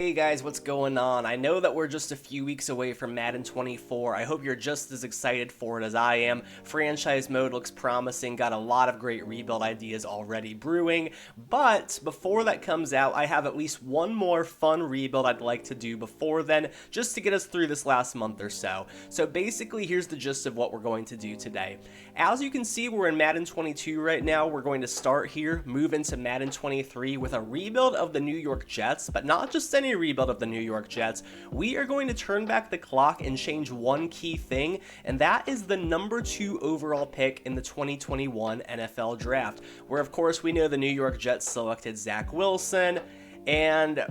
Hey guys, what's going on? I know that we're just a few weeks away from Madden 24. I hope you're just as excited for it as I am. Franchise mode looks promising, got a lot of great rebuild ideas already brewing, but before that comes out, I have at least one more fun rebuild I'd like to do before then, just to get us through this last month or so. So basically, here's the gist of what we're going to do today. As you can see, we're in Madden 22 right now. We're going to start here, move into Madden 23 with a rebuild of the New York Jets, but not just any rebuild of the New York Jets. We are going to turn back the clock and change one key thing, and that is the number 2 overall pick in the 2021 NFL Draft, where of course we know the New York Jets selected Zach Wilson, and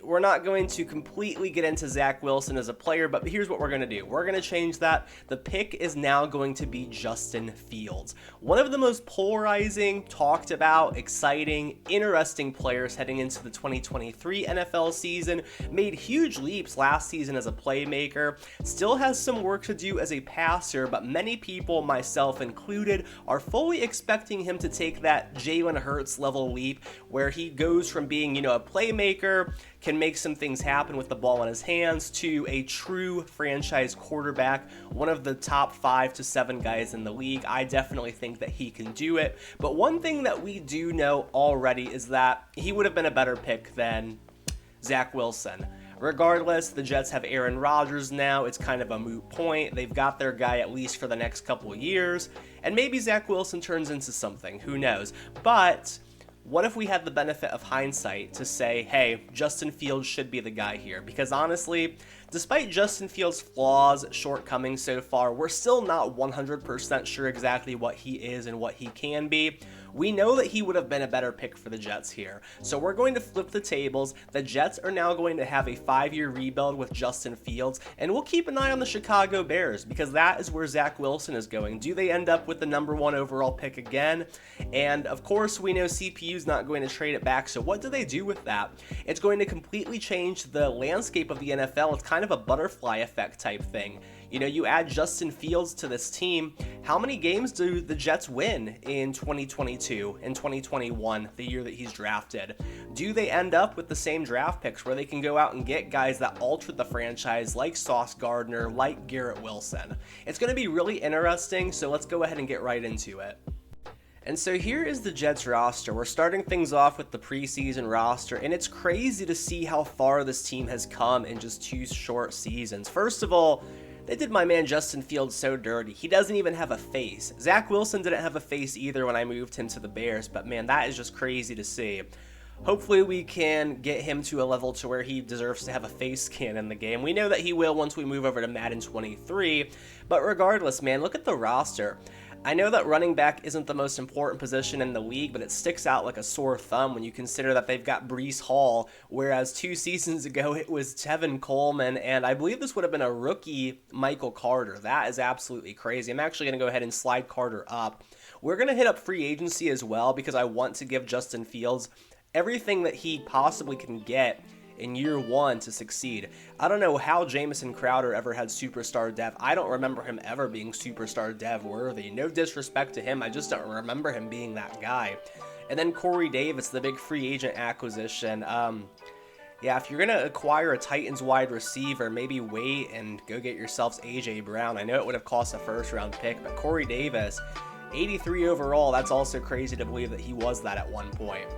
we're not going to completely get into Zach Wilson as a player, but here's what we're going to do. We're going to change that. The pick is now going to be Justin Fields. One of the most polarizing, talked about, exciting, interesting players heading into the 2023 NFL season. Made huge leaps last season as a playmaker. Still has some work to do as a passer, but many people, myself included, are fully expecting him to take that Jalen Hurts level leap where he goes from being, a playmaker, can make some things happen with the ball in his hands, to a true franchise quarterback, one of the top 5 to 7 guys in the league. I definitely think that he can do it. But one thing that we do know already is that he would have been a better pick than Zach Wilson. Regardless, the Jets have Aaron Rodgers now. It's kind of a moot point. They've got their guy at least for the next couple of years, and maybe Zach Wilson turns into something. Who knows? But what if we had the benefit of hindsight to say, hey, Justin Fields should be the guy here? Because honestly, despite Justin Fields' flaws, shortcomings so far, we're still not 100% sure exactly what he is and what he can be. We know that he would have been a better pick for the Jets here. So we're going to flip the tables. The Jets are now going to have a 5-year rebuild with Justin Fields, and we'll keep an eye on the Chicago Bears because that is where Zach Wilson is going. Do they end up with the number 1 overall pick again? And of course, we know CPU's not going to trade it back, so what do they do with that? It's going to completely change the landscape of the NFL. It's kind of a butterfly effect type thing. You add Justin Fields to this team, how many games do the Jets win in 2022 and 2021, the year that he's drafted? Do they end up with the same draft picks where they can go out and get guys that altered the franchise like Sauce Gardner, like Garrett Wilson? It's going to be really interesting, so let's go ahead and get right into it. And so here is the Jets roster. We're starting things off with the preseason roster, and it's crazy to see how far this team has come in just 2 short seasons. First of all, they did my man Justin Fields so dirty. He doesn't even have a face. Zach Wilson didn't have a face either when I moved him to the Bears, but man, that is just crazy to see. Hopefully we can get him to a level to where he deserves to have a face scan in the game. We know that he will once we move over to Madden 23, but regardless, man, look at the roster. I know that running back isn't the most important position in the league, but it sticks out like a sore thumb when you consider that they've got Breece Hall, whereas 2 seasons ago it was Tevin Coleman, and I believe this would have been a rookie Michael Carter. That is absolutely crazy. I'm actually going to go ahead and slide Carter up. We're going to hit up free agency as well because I want to give Justin Fields everything that he possibly can get in year 1 to succeed. I don't know how Jamison Crowder ever had superstar dev. I don't remember him ever being superstar dev worthy. No disrespect to him, I just don't remember him being that guy. And then Corey Davis, the big free agent acquisition. Yeah, if you're going to acquire a Titans wide receiver, maybe wait and go get yourselves A.J. Brown. I know it would have cost a 1st round pick, but Corey Davis, 83 overall, that's also crazy to believe that he was that at one point.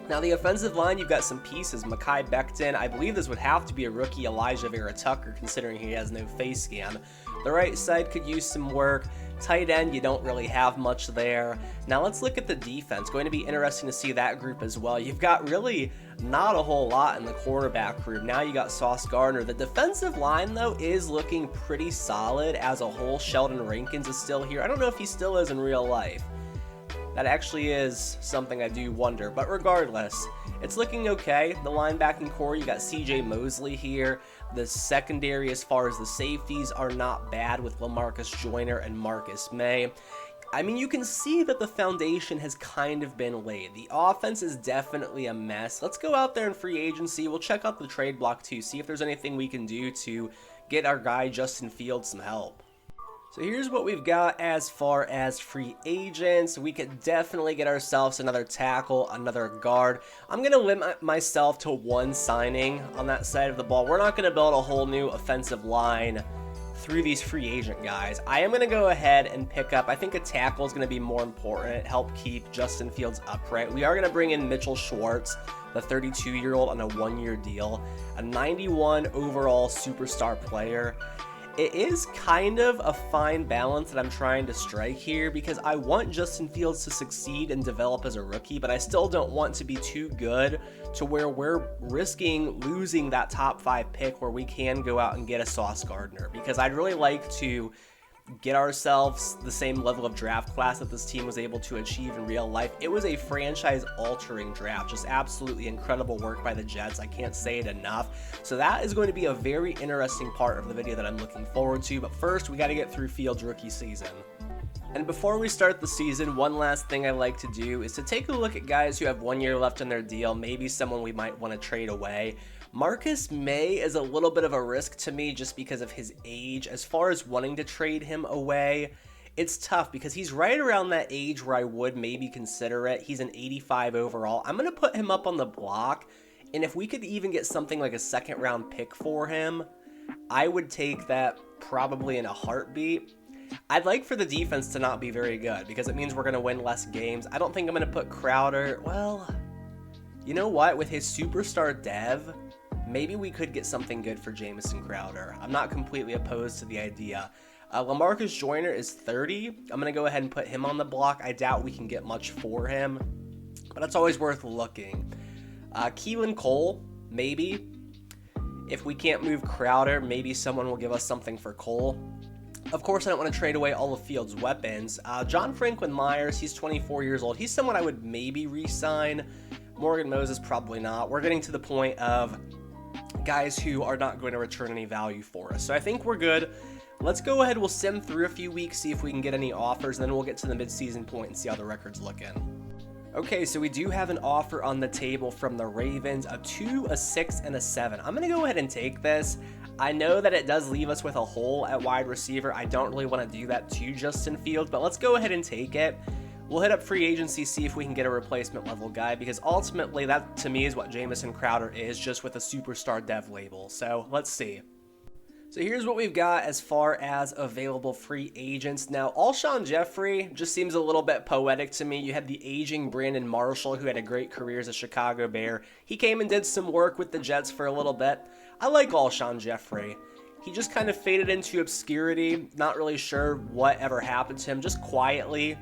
Now, the offensive line, you've got some pieces. Mekhi Becton, I believe this would have to be a rookie Elijah Vera Tucker, considering he has no face scan. The right side could use some work. Tight end, you don't really have much there. Now, let's look at the defense. Going to be interesting to see that group as well. You've got really not a whole lot in the quarterback group. Now you got Sauce Gardner. The defensive line, though, is looking pretty solid as a whole. Sheldon Rankins is still here. I don't know if he still is in real life. That actually is something I do wonder, but regardless, it's looking okay. The linebacking core, you got CJ Mosley here. The secondary, as far as the safeties, are not bad with LaMarcus Joyner and Marcus May. I mean, you can see that the foundation has kind of been laid. The offense is definitely a mess. Let's go out there in free agency. We'll check out the trade block too, see if there's anything we can do to get our guy Justin Fields some help. So here's what we've got as far as free agents. We could definitely get ourselves another tackle, another guard. I'm going to limit myself to one signing on that side of the ball. We're not going to build a whole new offensive line through these free agent guys. I am going to go ahead and pick up, I think a tackle is going to be more important, help keep Justin Fields upright. We are going to bring in Mitchell Schwartz, the 32-year-old on a one-year deal, a 91 overall superstar player. It is kind of a fine balance that I'm trying to strike here because I want Justin Fields to succeed and develop as a rookie, but I still don't want to be too good to where we're risking losing that top 5 pick where we can go out and get a Sauce Gardner, because I'd really like to get ourselves the same level of draft class that this team was able to achieve in real life. It was a franchise-altering draft, just absolutely incredible work by the Jets. I can't say it enough. So that is going to be a very interesting part of the video that I'm looking forward to. But first, we got to get through Fields' rookie season. And before we start the season, one last thing I like to do is to take a look at guys who have 1 year left in their deal, maybe someone we might want to trade away. Marcus May is a little bit of a risk to me just because of his age. As far as wanting to trade him away, it's tough because he's right around that age where I would maybe consider it. He's an 85 overall. I'm going to put him up on the block, and if we could even get something like a second-round pick for him, I would take that probably in a heartbeat. I'd like for the defense to not be very good because it means we're going to win less games. I don't think I'm going to put Crowder. Well, you know what? With his superstar dev, maybe we could get something good for Jamison Crowder. I'm not completely opposed to the idea. LaMarcus Joyner is 30. I'm going to go ahead and put him on the block. I doubt we can get much for him, but it's always worth looking. Keelan Cole, maybe. If we can't move Crowder, maybe someone will give us something for Cole. Of course, I don't want to trade away all of Fields' weapons. John Franklin Myers, he's 24 years old. He's someone I would maybe re-sign. Morgan Moses, probably not. We're getting to the point of guys who are not going to return any value for us. So I think we're good. Let's go ahead. We'll sim through a few weeks, see if we can get any offers, and then we'll get to the midseason point and see how the record's looking. Okay, so we do have an offer on the table from the Ravens, a 2, a 6, and a 7. I'm going to go ahead and take this. I know that it does leave us with a hole at wide receiver. I don't really want to do that to Justin Fields, but let's go ahead and take it. We'll hit up free agency, see if we can get a replacement level guy, because ultimately that to me is what Jamison Crowder is, just with a superstar dev label. So let's see. So here's what we've got as far as available free agents. Now, Alshon Jeffrey just seems a little bit poetic to me. You had the aging Brandon Marshall, who had a great career as a Chicago Bear. He came and did some work with the Jets for a little bit. I like Alshon Jeffrey. He just kind of faded into obscurity. Not really sure what ever happened to him. Just quietly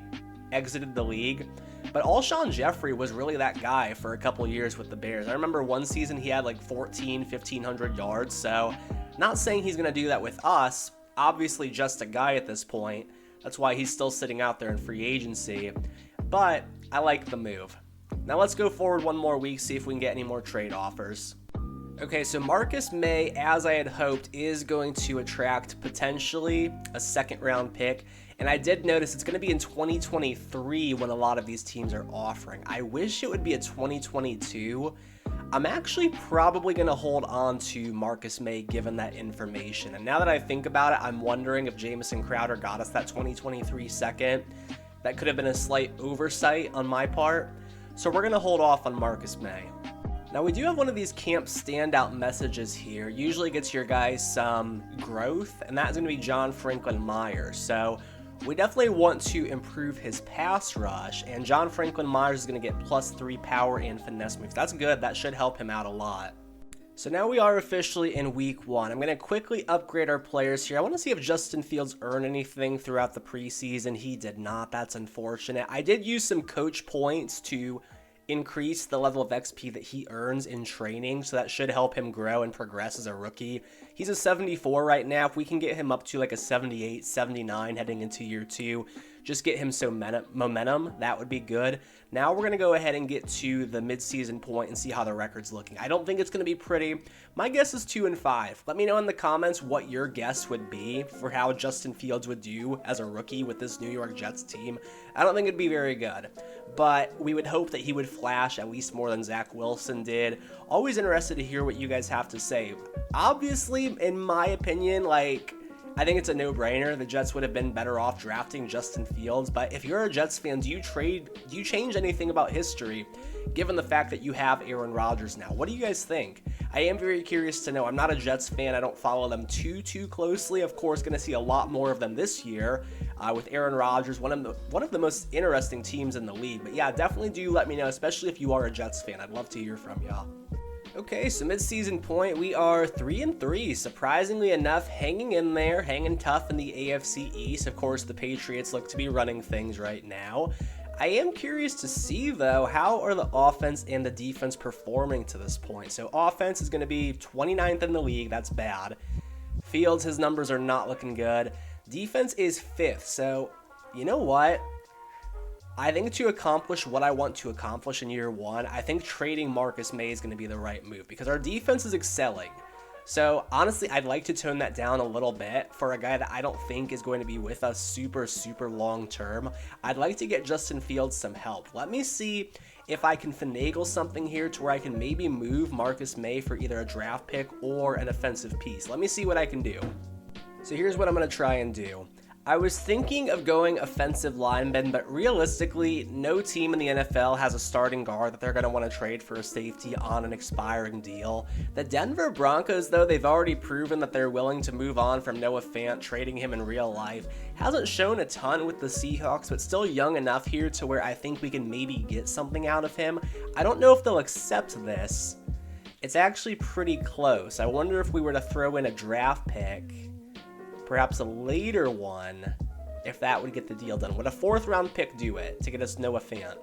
exited the league. But Alshon Jeffrey was really that guy for a couple years with the Bears. I remember one season he had like 1,500 yards. So not saying he's going to do that with us. Obviously just a guy at this point. That's why he's still sitting out there in free agency. But I like the move. Now let's go forward one more week, see if we can get any more trade offers. Okay, so Marcus May, as I had hoped, is going to attract potentially a second-round pick. And I did notice it's going to be in 2023 when a lot of these teams are offering. I wish it would be a 2022. I'm actually probably going to hold on to Marcus May given that information. And now that I think about it, I'm wondering if Jamison Crowder got us that 2023 second. That could have been a slight oversight on my part. So we're going to hold off on Marcus May. Now we do have one of these camp standout messages here. Usually gets your guys some growth, and that's going to be John Franklin Myers. So we definitely want to improve his pass rush, and John Franklin Myers is going to get +3 power and finesse moves. That's good. That should help him out a lot. So now we are officially in week 1. I'm going to quickly upgrade our players here. I want to see if Justin Fields earned anything throughout the preseason. He did not. That's unfortunate. I did use some coach points to increase the level of XP that he earns in training, so that should help him grow and progress as a rookie. He's a 74 right now. If we can get him up to like a 78, 79 heading into year 2, just get him some momentum, that would be good. Now we're going to go ahead and get to the midseason point and see how the record's looking. I don't think it's going to be pretty. My guess is 2-5. Let me know in the comments what your guess would be for how Justin Fields would do as a rookie with this New York Jets team. I don't think it'd be very good, but we would hope that he would flash at least more than Zach Wilson did. Always interested to hear what you guys have to say. Obviously, in my opinion, I think it's a no-brainer. The Jets would have been better off drafting Justin Fields, but if you're a Jets fan, do you change anything about history given the fact that you have Aaron Rodgers now? What do you guys think? I am very curious to know. I'm not a Jets fan. I don't follow them too closely. Of course, going to see a lot more of them this year with Aaron Rodgers, one of the most interesting teams in the league. But yeah, definitely do let me know, especially if you are a Jets fan. I'd love to hear from y'all. Okay, so mid-season point, we are 3-3. Surprisingly enough, hanging in there, hanging tough in the AFC East. Of course, the Patriots look to be running things right now. I am curious to see, though, how are the offense and the defense performing to this point? So offense is going to be 29th in the league. That's bad. Fields, his numbers are not looking good. Defense is 5th. So, you know what? I think to accomplish what I want to accomplish in year one, I think trading Marcus May is going to be the right move because our defense is excelling. So honestly, I'd like to tone that down a little bit for a guy that I don't think is going to be with us super long term. I'd like to get Justin Fields some help. Let me see if I can finagle something here to where I can maybe move Marcus May for either a draft pick or an offensive piece. Let me see what I can do. So here's what I'm going to try and do. I was thinking of going offensive lineman, but realistically, no team in the NFL has a starting guard that they're going to want to trade for a safety on an expiring deal. The Denver Broncos, though, they've already proven that they're willing to move on from Noah Fant, trading him in real life. Hasn't shown a ton with the Seahawks, but still young enough here to where I think we can maybe get something out of him. I don't know if they'll accept this. It's actually pretty close. I wonder if we were to throw in a draft pick, perhaps a later one, if that would get the deal done. Would a 4th round pick do it to get us Noah Fant?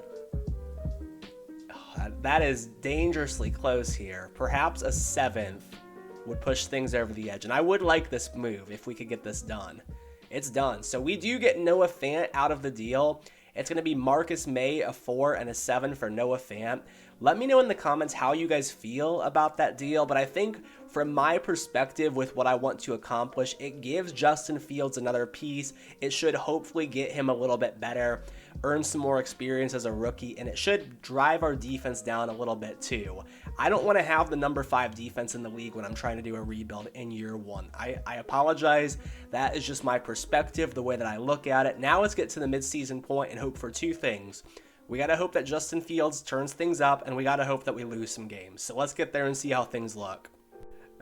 Oh, that is dangerously close here. Perhaps a 7th would push things over the edge. And I would like this move if we could get this done. It's done. So we do get Noah Fant out of the deal. It's going to be Marcus May, a 4, and a 7 for Noah Fant. Let me know in the comments how you guys feel about that deal, but I think from my perspective with what I want to accomplish, it gives Justin Fields another piece. It should hopefully get him a little bit better, earn some more experience as a rookie, and it should drive our defense down a little bit too. I don't want to have the number 5 defense in the league when I'm trying to do a rebuild in year one. I apologize. That is just my perspective, the way that I look at it. Now let's get to the midseason point and hope for 2 things. We got to hope that Justin Fields turns things up, and we got to hope that we lose some games. So let's get there and see how things look.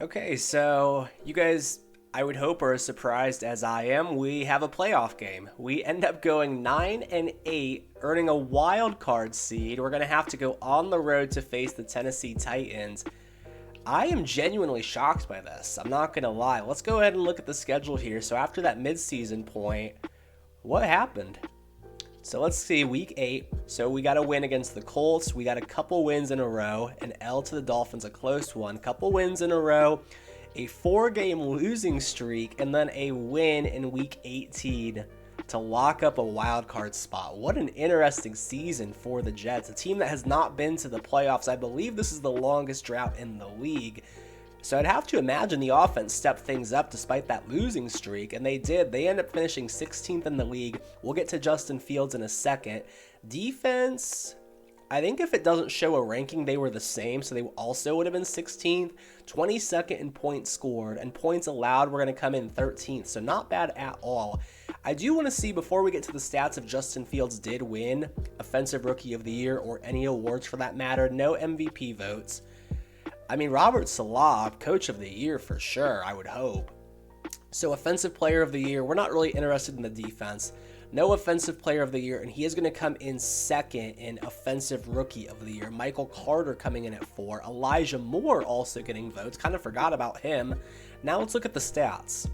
Okay, so you guys, I would hope, are as surprised as I am. We have a playoff game. We end up going 9-8, earning a wild card seed. We're going to have to go on the road to face the Tennessee Titans. I am genuinely shocked by this. I'm not going to lie. Let's go ahead and look at the schedule here. So after that midseason point, what happened? So let's see, week 8. So we got a win against the Colts. We got a couple wins in a row. An L to the Dolphins, a close one. Couple wins in a row. A 4-game losing streak. And then a win in week 18 to lock up a wild card spot. What an interesting season for the Jets. A team that has not been to the playoffs. I believe this is the longest drought in the league. So I'd have to imagine the offense stepped things up despite that losing streak, and they did. They end up finishing 16th in the league. We'll get to Justin Fields in a second. Defense, I think if it doesn't show a ranking, they were the same, so they also would have been 16th. 22nd in points scored, and points allowed were going to come in 13th, so not bad at all. I do want to see, before we get to the stats, if Justin Fields did win Offensive Rookie of the Year or any awards for that matter. No MVP votes. I mean, Robert Salah, Coach of the Year for sure, I would hope. So Offensive Player of the Year, we're not really interested in the defense. No Offensive Player of the Year, and he is going to come in second in Offensive Rookie of the Year. Michael Carter coming in at 4. Elijah Moore also getting votes. Kind of forgot about him. Now let's look at the stats.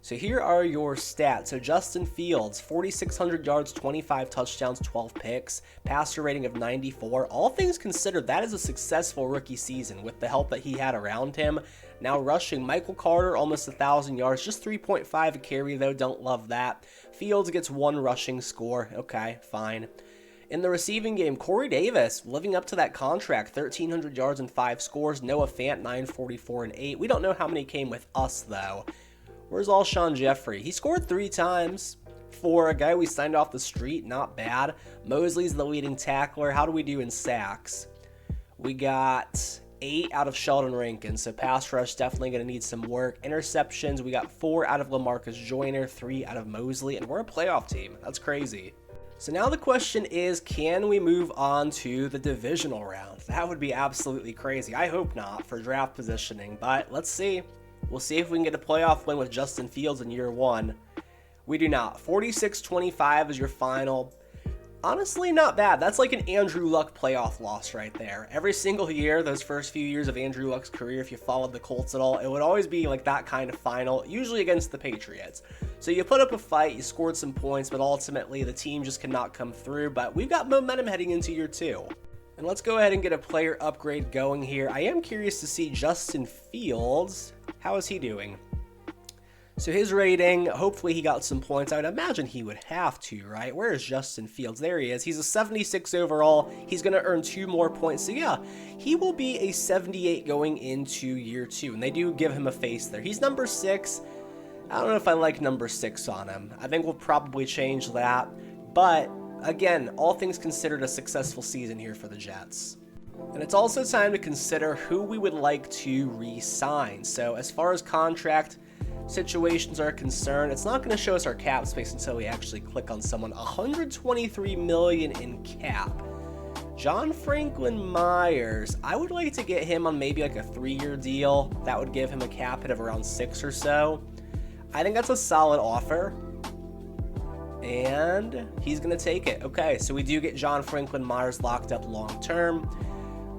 So here are your stats. So Justin Fields, 4,600 yards, 25 touchdowns, 12 picks, passer rating of 94. All things considered, that is a successful rookie season with the help that he had around him. Now rushing, Michael Carter, almost 1,000 yards, just 3.5 a carry though, don't love that. Fields gets 1 rushing score, okay, fine. In the receiving game, Corey Davis, living up to that contract, 1,300 yards and 5 scores. Noah Fant, 944 and 8. We don't know how many came with us though. Where's Alshon Jeffrey? He scored 3 times for a guy we signed off the street. Not bad. Mosley's the leading tackler. How do we do in sacks? We got 8 out of Sheldon Rankins, so pass rush definitely going to need some work. Interceptions, we got 4 out of LaMarcus Joyner, 3 out of Mosley, and we're a playoff team. That's crazy. So now the question is, can we move on to the divisional round? That would be absolutely crazy. I hope not for draft positioning, but let's see. We'll see if we can get a playoff win with Justin Fields in year 1. We do not. 46-25 is your final. Honestly, not bad. That's like an Andrew Luck playoff loss right there. Every single year, those first few years of Andrew Luck's career, if you followed the Colts at all, it would always be like that kind of final, usually against the Patriots. So you put up a fight, you scored some points, but ultimately the team just cannot come through. But we've got momentum heading into year 2. And let's go ahead and get a player upgrade going here. I am curious to see Justin Fields. How is he doing? So his rating, hopefully he got some points. I would imagine he would have to, right? Where is Justin Fields? There he is. He's a 76 overall. He's going to earn 2 more points. So yeah, he will be a 78 going into year 2. And they do give him a face there. He's number 6. I don't know if I like number 6 on him. I think we'll probably change that. But again, all things considered, a successful season here for the Jets. And it's also time to consider who we would like to re-sign. So as far as contract situations are concerned, it's not going to show us our cap space until we actually click on someone. $123 million in cap. John Franklin Myers, I would like to get him on maybe like a 3-year deal. That would give him a cap hit of around 6 or so. I think that's a solid offer. And he's going to take it. Okay, so we do get John Franklin Myers locked up long term.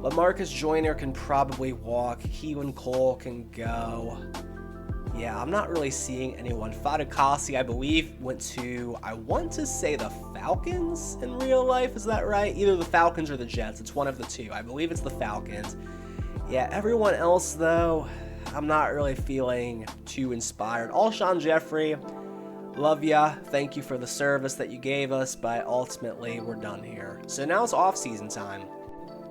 LaMarcus Joyner can probably walk. Keelan Cole can go. Yeah, I'm not really seeing anyone. Fadakasi, I believe, went to, I want to say the Falcons in real life. Is that right? Either the Falcons or the Jets. It's one of the two. I believe it's the Falcons. Yeah, everyone else, though, I'm not really feeling too inspired. Alshon Jeffrey, love ya. Thank you for the service that you gave us, but ultimately, we're done here. So now it's off-season time.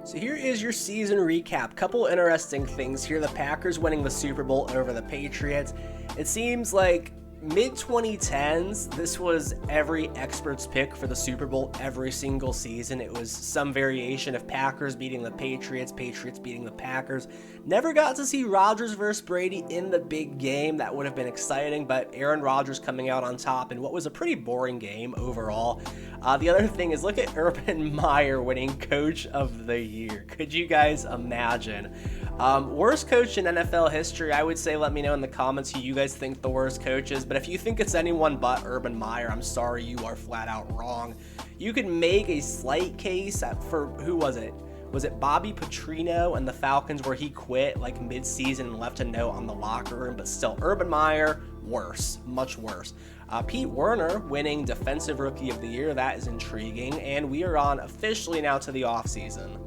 So here is your season recap. Couple interesting things here. The Packers winning the Super Bowl over the Patriots. It seems like mid-2010s, this was every expert's pick for the Super Bowl every single season. It was some variation of Packers beating the Patriots, Patriots beating the Packers. Never got to see Rodgers versus Brady in the big game. That would have been exciting, but Aaron Rodgers coming out on top in what was a pretty boring game overall. The other thing is, look at Urban Meyer winning Coach of the Year. Could you guys imagine? Worst coach in NFL history, I would say let me know in the comments who you guys think the worst coach is. But if you think it's anyone but Urban Meyer, I'm sorry, you are flat out wrong. You could make a slight case for, who was it? Was it Bobby Petrino and the Falcons where he quit like mid-season and left a note on the locker room? But still, Urban Meyer, worse, much worse. Pete Werner winning Defensive Rookie of the Year, that is intriguing. And we are on officially now to the offseason.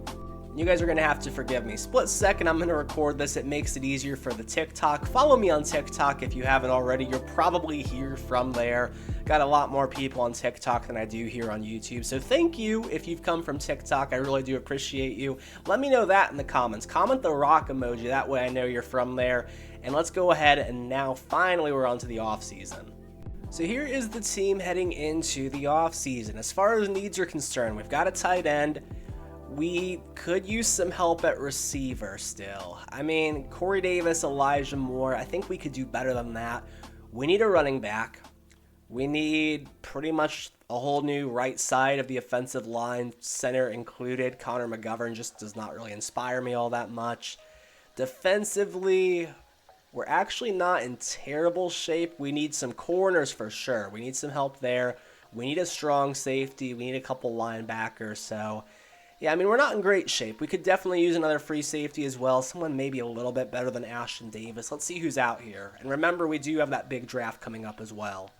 You guys are going to have to forgive me. Split second, I'm going to record this. It makes it easier for the TikTok. Follow me on TikTok if you haven't already. You'll probably hear from there. Got a lot more people on TikTok than I do here on YouTube. So thank you if you've come from TikTok. I really do appreciate you. Let me know that in the comments. Comment the rock emoji. That way I know you're from there. And let's go ahead and now finally we're on to the off season. So here is the team heading into the off season. As far as needs are concerned, we've got a tight end. We could use some help at receiver still. I mean, Corey Davis, Elijah Moore, I think we could do better than that. We need a running back. We need pretty much a whole new right side of the offensive line, center included. Connor McGovern just does not really inspire me all that much. Defensively, we're actually not in terrible shape. We need some corners for sure. We need some help there. We need a strong safety. We need a couple linebackers. So yeah, I mean, we're not in great shape. We could definitely use another free safety as well. Someone maybe a little bit better than Ashton Davis. Let's see who's out here. And remember, we do have that big draft coming up as well.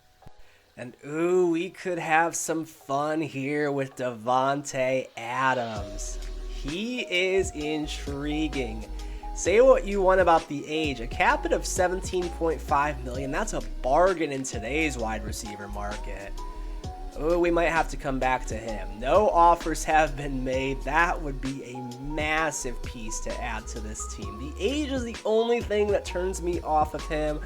And ooh, we could have some fun here with Davante Adams. He is intriguing. Say what you want about the age. A cap hit of $17.5 million. That's a bargain in today's wide receiver market. Oh, we might have to come back to him. No offers have been made. That would be a massive piece to add to this team. The age is the only thing that turns me off of him.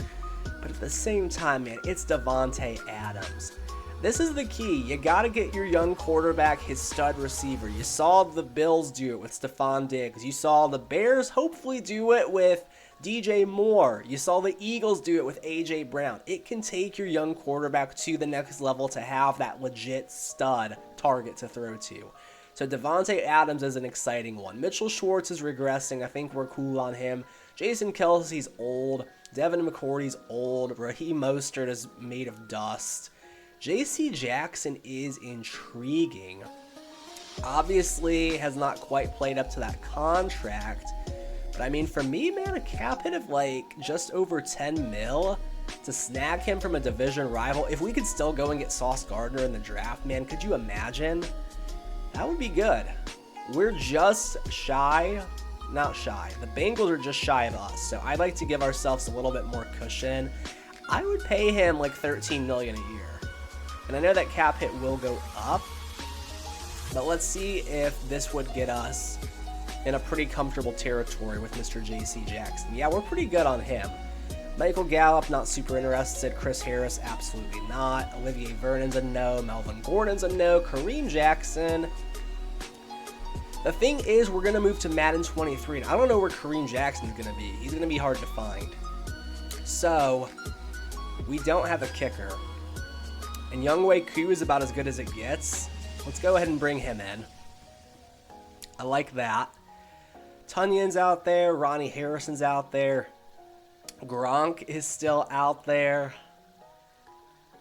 But at the same time, man, it's Davante Adams. This is the key. You got to get your young quarterback his stud receiver. You saw the Bills do it with Stephon Diggs. You saw the Bears hopefully do it with DJ Moore. You saw the Eagles do it with A.J. Brown. It can take your young quarterback to the next level to have that legit stud target to throw to. So Davante Adams is an exciting one. Mitchell Schwartz is regressing. I think we're cool on him. Jason Kelce's old. Devin McCourty's old. Raheem Mostert is made of dust. J.C. Jackson is intriguing. Obviously has not quite played up to that contract. But I mean, for me, man, a cap hit of like just over 10 mil to snag him from a division rival. If we could still go and get Sauce Gardner in the draft, man, could you imagine? That would be good. We're just shy. Not shy. The Bengals are just shy of us. So I'd like to give ourselves a little bit more cushion. I would pay him like $13 million a year. And I know that cap hit will go up, but let's see if this would get us in a pretty comfortable territory with Mr. J.C. Jackson. Yeah, we're pretty good on him. Michael Gallup, not super interested. Chris Harris, absolutely not. Olivier Vernon's a no. Melvin Gordon's a no. Kareem Jackson. The thing is, we're going to move to Madden 23, and I don't know where Kareem Jackson's going to be. He's going to be hard to find. So, we don't have a kicker. And Younghoe Koo is about as good as it gets. Let's go ahead and bring him in. I like that. Tunyon's out there. Ronnie Harrison's out there. Gronk is still out there.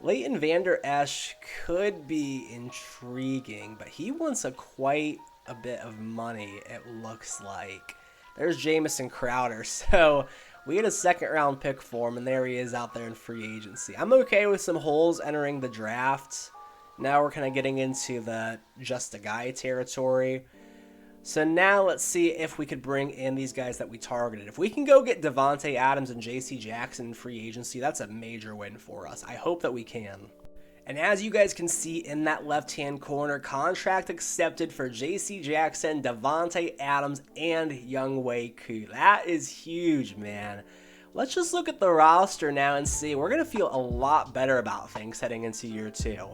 Leighton Vander Esch could be intriguing, but he wants quite a bit of money, it looks like. There's Jamison Crowder. So we get a second-round pick for him, and there he is out there in free agency. I'm okay with some holes entering the draft. Now we're kind of getting into the just a guy territory. So now let's see if we could bring in these guys that we targeted. If we can go get Davante Adams and J.C. Jackson in free agency, that's a major win for us. I hope that we can. And as you guys can see in that left-hand corner, contract accepted for J.C. Jackson, Davante Adams, and Younghoe Koo. That is huge, man. Let's just look at the roster now and see. We're going to feel a lot better about things heading into year 2.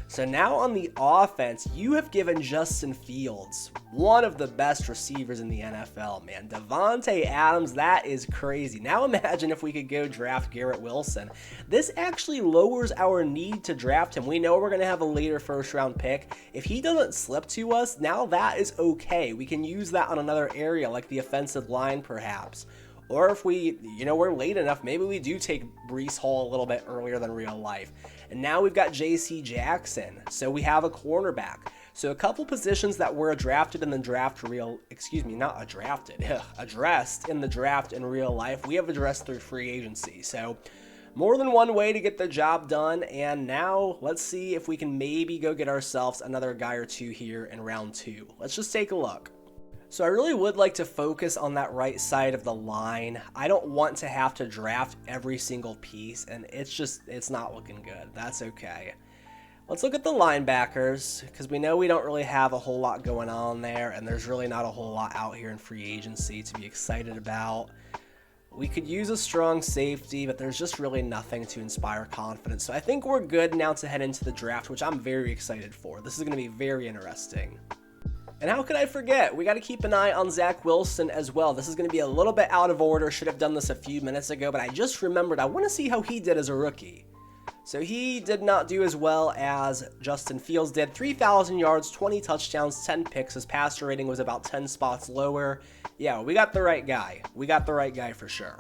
So now on the offense, you have given Justin Fields one of the best receivers in the NFL, man. Davante Adams, that is crazy. Now imagine if we could go draft Garrett Wilson. This actually lowers our need to draft him. We know we're going to have a later first-round pick. If he doesn't slip to us, now that is okay. We can use that on another area, like the offensive line, perhaps. Or if we're late enough, maybe we do take Breece Hall a little bit earlier than real life. And now we've got J.C. Jackson, so we have a cornerback. So a couple positions that were addressed in the draft in real life, we have addressed through free agency. So more than one way to get the job done, and now let's see if we can maybe go get ourselves another guy or two here in round 2. Let's just take a look. So I really would like to focus on that right side of the line. I don't want to have to draft every single piece, and it's not looking good. That's okay. Let's look at the linebackers, because we know we don't really have a whole lot going on there, and there's really not a whole lot out here in free agency to be excited about. We could use a strong safety, but there's just really nothing to inspire confidence. So I think we're good now to head into the draft, which I'm very excited for. This is going to be very interesting. And how could I forget? We got to keep an eye on Zach Wilson as well. This is going to be a little bit out of order. Should have done this a few minutes ago, but I just remembered I want to see how he did as a rookie. So he did not do as well as Justin Fields did. 3,000 yards, 20 touchdowns, 10 picks. His passer rating was about 10 spots lower. Yeah, we got the right guy. We got the right guy for sure.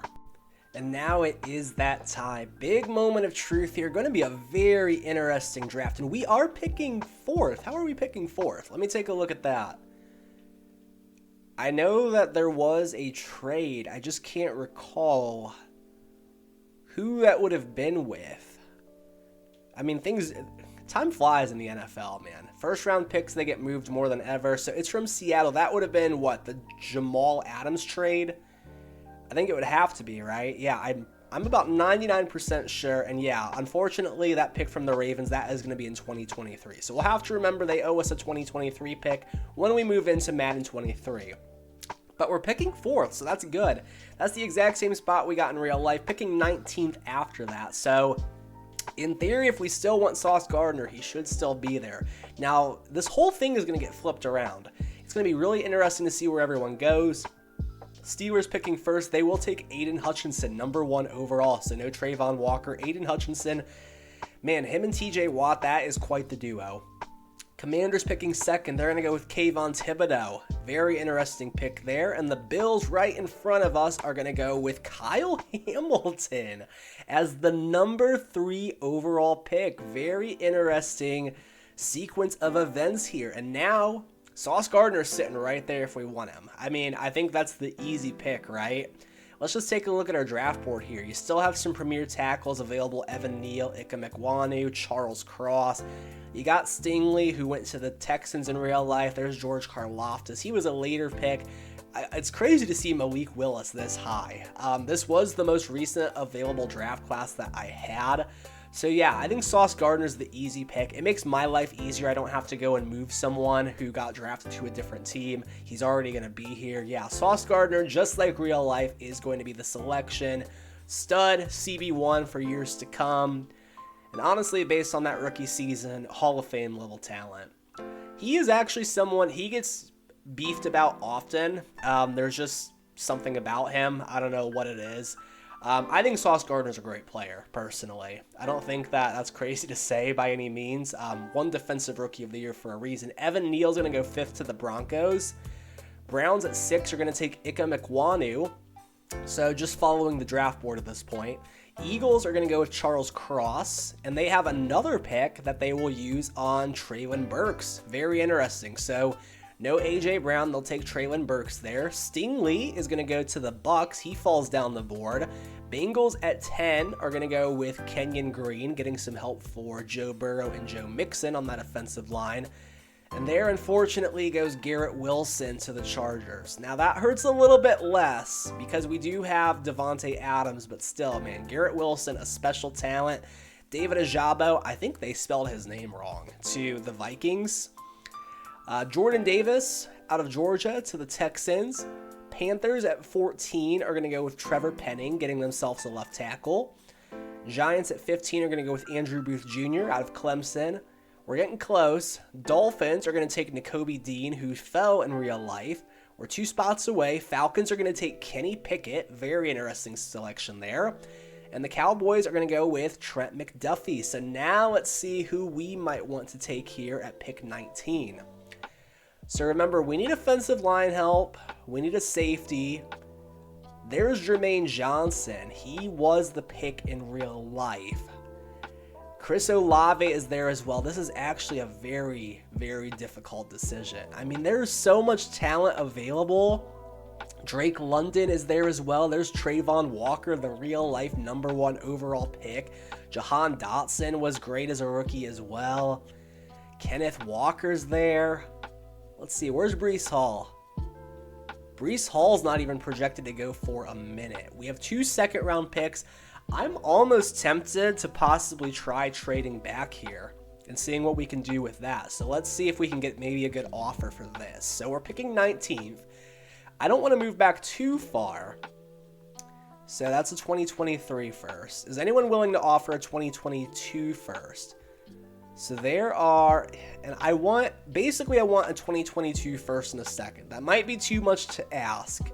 And now it is that time. Big moment of truth here. Going to be a very interesting draft. And we are picking 4th. How are we picking 4th? Let me take a look at that. I know that there was a trade. I just can't recall who that would have been with. I mean, time flies in the NFL, man. First round picks, they get moved more than ever. So it's from Seattle. That would have been what? The Jamal Adams trade? I think it would have to be, right? Yeah, I'm about 99% sure. And yeah, unfortunately, that pick from the Ravens, that is going to be in 2023. So we'll have to remember they owe us a 2023 pick when we move into Madden 23. But we're picking 4th, so that's good. That's the exact same spot we got in real life, picking 19th after that. So In theory, if we still want Sauce Gardner, he should still be there. Now, this whole thing is going to get flipped around. It's going to be really interesting to see where everyone goes. Steelers picking first. They will take Aiden Hutchinson, number 1 overall. So no Trayvon Walker. Aiden Hutchinson, man, him and TJ Watt, that is quite the duo. Commanders picking second. They're going to go with Kayvon Thibodeau. Very interesting pick there. And the Bills right in front of us are going to go with Kyle Hamilton as the number 3 overall pick. Very interesting sequence of events here. And now Sauce Gardner's sitting right there if we want him. I mean, I think that's the easy pick, right? Let's just take a look at our draft board here. You still have some premier tackles available: Evan Neal, Ika Mekwanu, Charles Cross. You got Stingley, who went to the Texans in real life. There's George Karlaftis. He was a later pick. It's crazy to see Malik Willis this high. This was the most recent available draft class that I had. So yeah, I think Sauce Gardner's the easy pick. It makes my life easier. I don't have to go and move someone who got drafted to a different team. He's already going to be here. Yeah, Sauce Gardner, just like real life, is going to be the selection. Stud, CB1 for years to come. And honestly, based on that rookie season, Hall of Fame level talent. He is actually someone, he gets beefed about often. There's just something about him. I don't know what it is. I think Sauce Gardner's a great player, personally. I don't think that's crazy to say by any means. One defensive rookie of the year for a reason. Evan Neal's going to go 5th to the Broncos. Browns at 6 are going to take Ika Mekwanu. So just following the draft board at this point. Eagles are going to go with Charles Cross, and they have another pick that they will use on Treylon Burks. Very interesting. So no A.J. Brown, they'll take Treylon Burks there. Stingley is going to go to the Bucks. He falls down the board. Bengals at 10 are going to go with Kenyon Green, getting some help for Joe Burrow and Joe Mixon on that offensive line. And there, unfortunately, goes Garrett Wilson to the Chargers. Now, that hurts a little bit less because we do have Devontae Adams, but still, man, Garrett Wilson, a special talent. David Ajabo, I think they spelled his name wrong, to the Vikings. Jordan Davis out of Georgia to the Texans. Panthers at 14 are going to go with Trevor Penning, getting themselves a left tackle. Giants at 15 are going to go with Andrew Booth Jr. out of Clemson. We're getting close. Dolphins are going to take Nakobe Dean, who fell in real life. We're 2 spots away. Falcons are going to take Kenny Pickett. Very interesting selection there. And the Cowboys are going to go with Trent McDuffie. So now let's see who we might want to take here at pick 19. So remember, we need offensive line help. We need a safety. There's Jermaine Johnson. He was the pick in real life. Chris Olave is there as well. This is actually a very, very difficult decision. I mean, there's so much talent available. Drake London is there as well. There's Trayvon Walker, the real-life number 1 overall pick. Jahan Dotson was great as a rookie as well. Kenneth Walker's there. Let's see, where's Breece Hall? Breece Hall's not even projected to go for a minute. We have 2 second-round picks. I'm almost tempted to possibly try trading back here and seeing what we can do with that. So let's see if we can get maybe a good offer for this. So we're picking 19th. I don't want to move back too far. So that's a 2023 first. Is anyone willing to offer a 2022 first? So there are, and I want a 2022 first and a second. That might be too much to ask.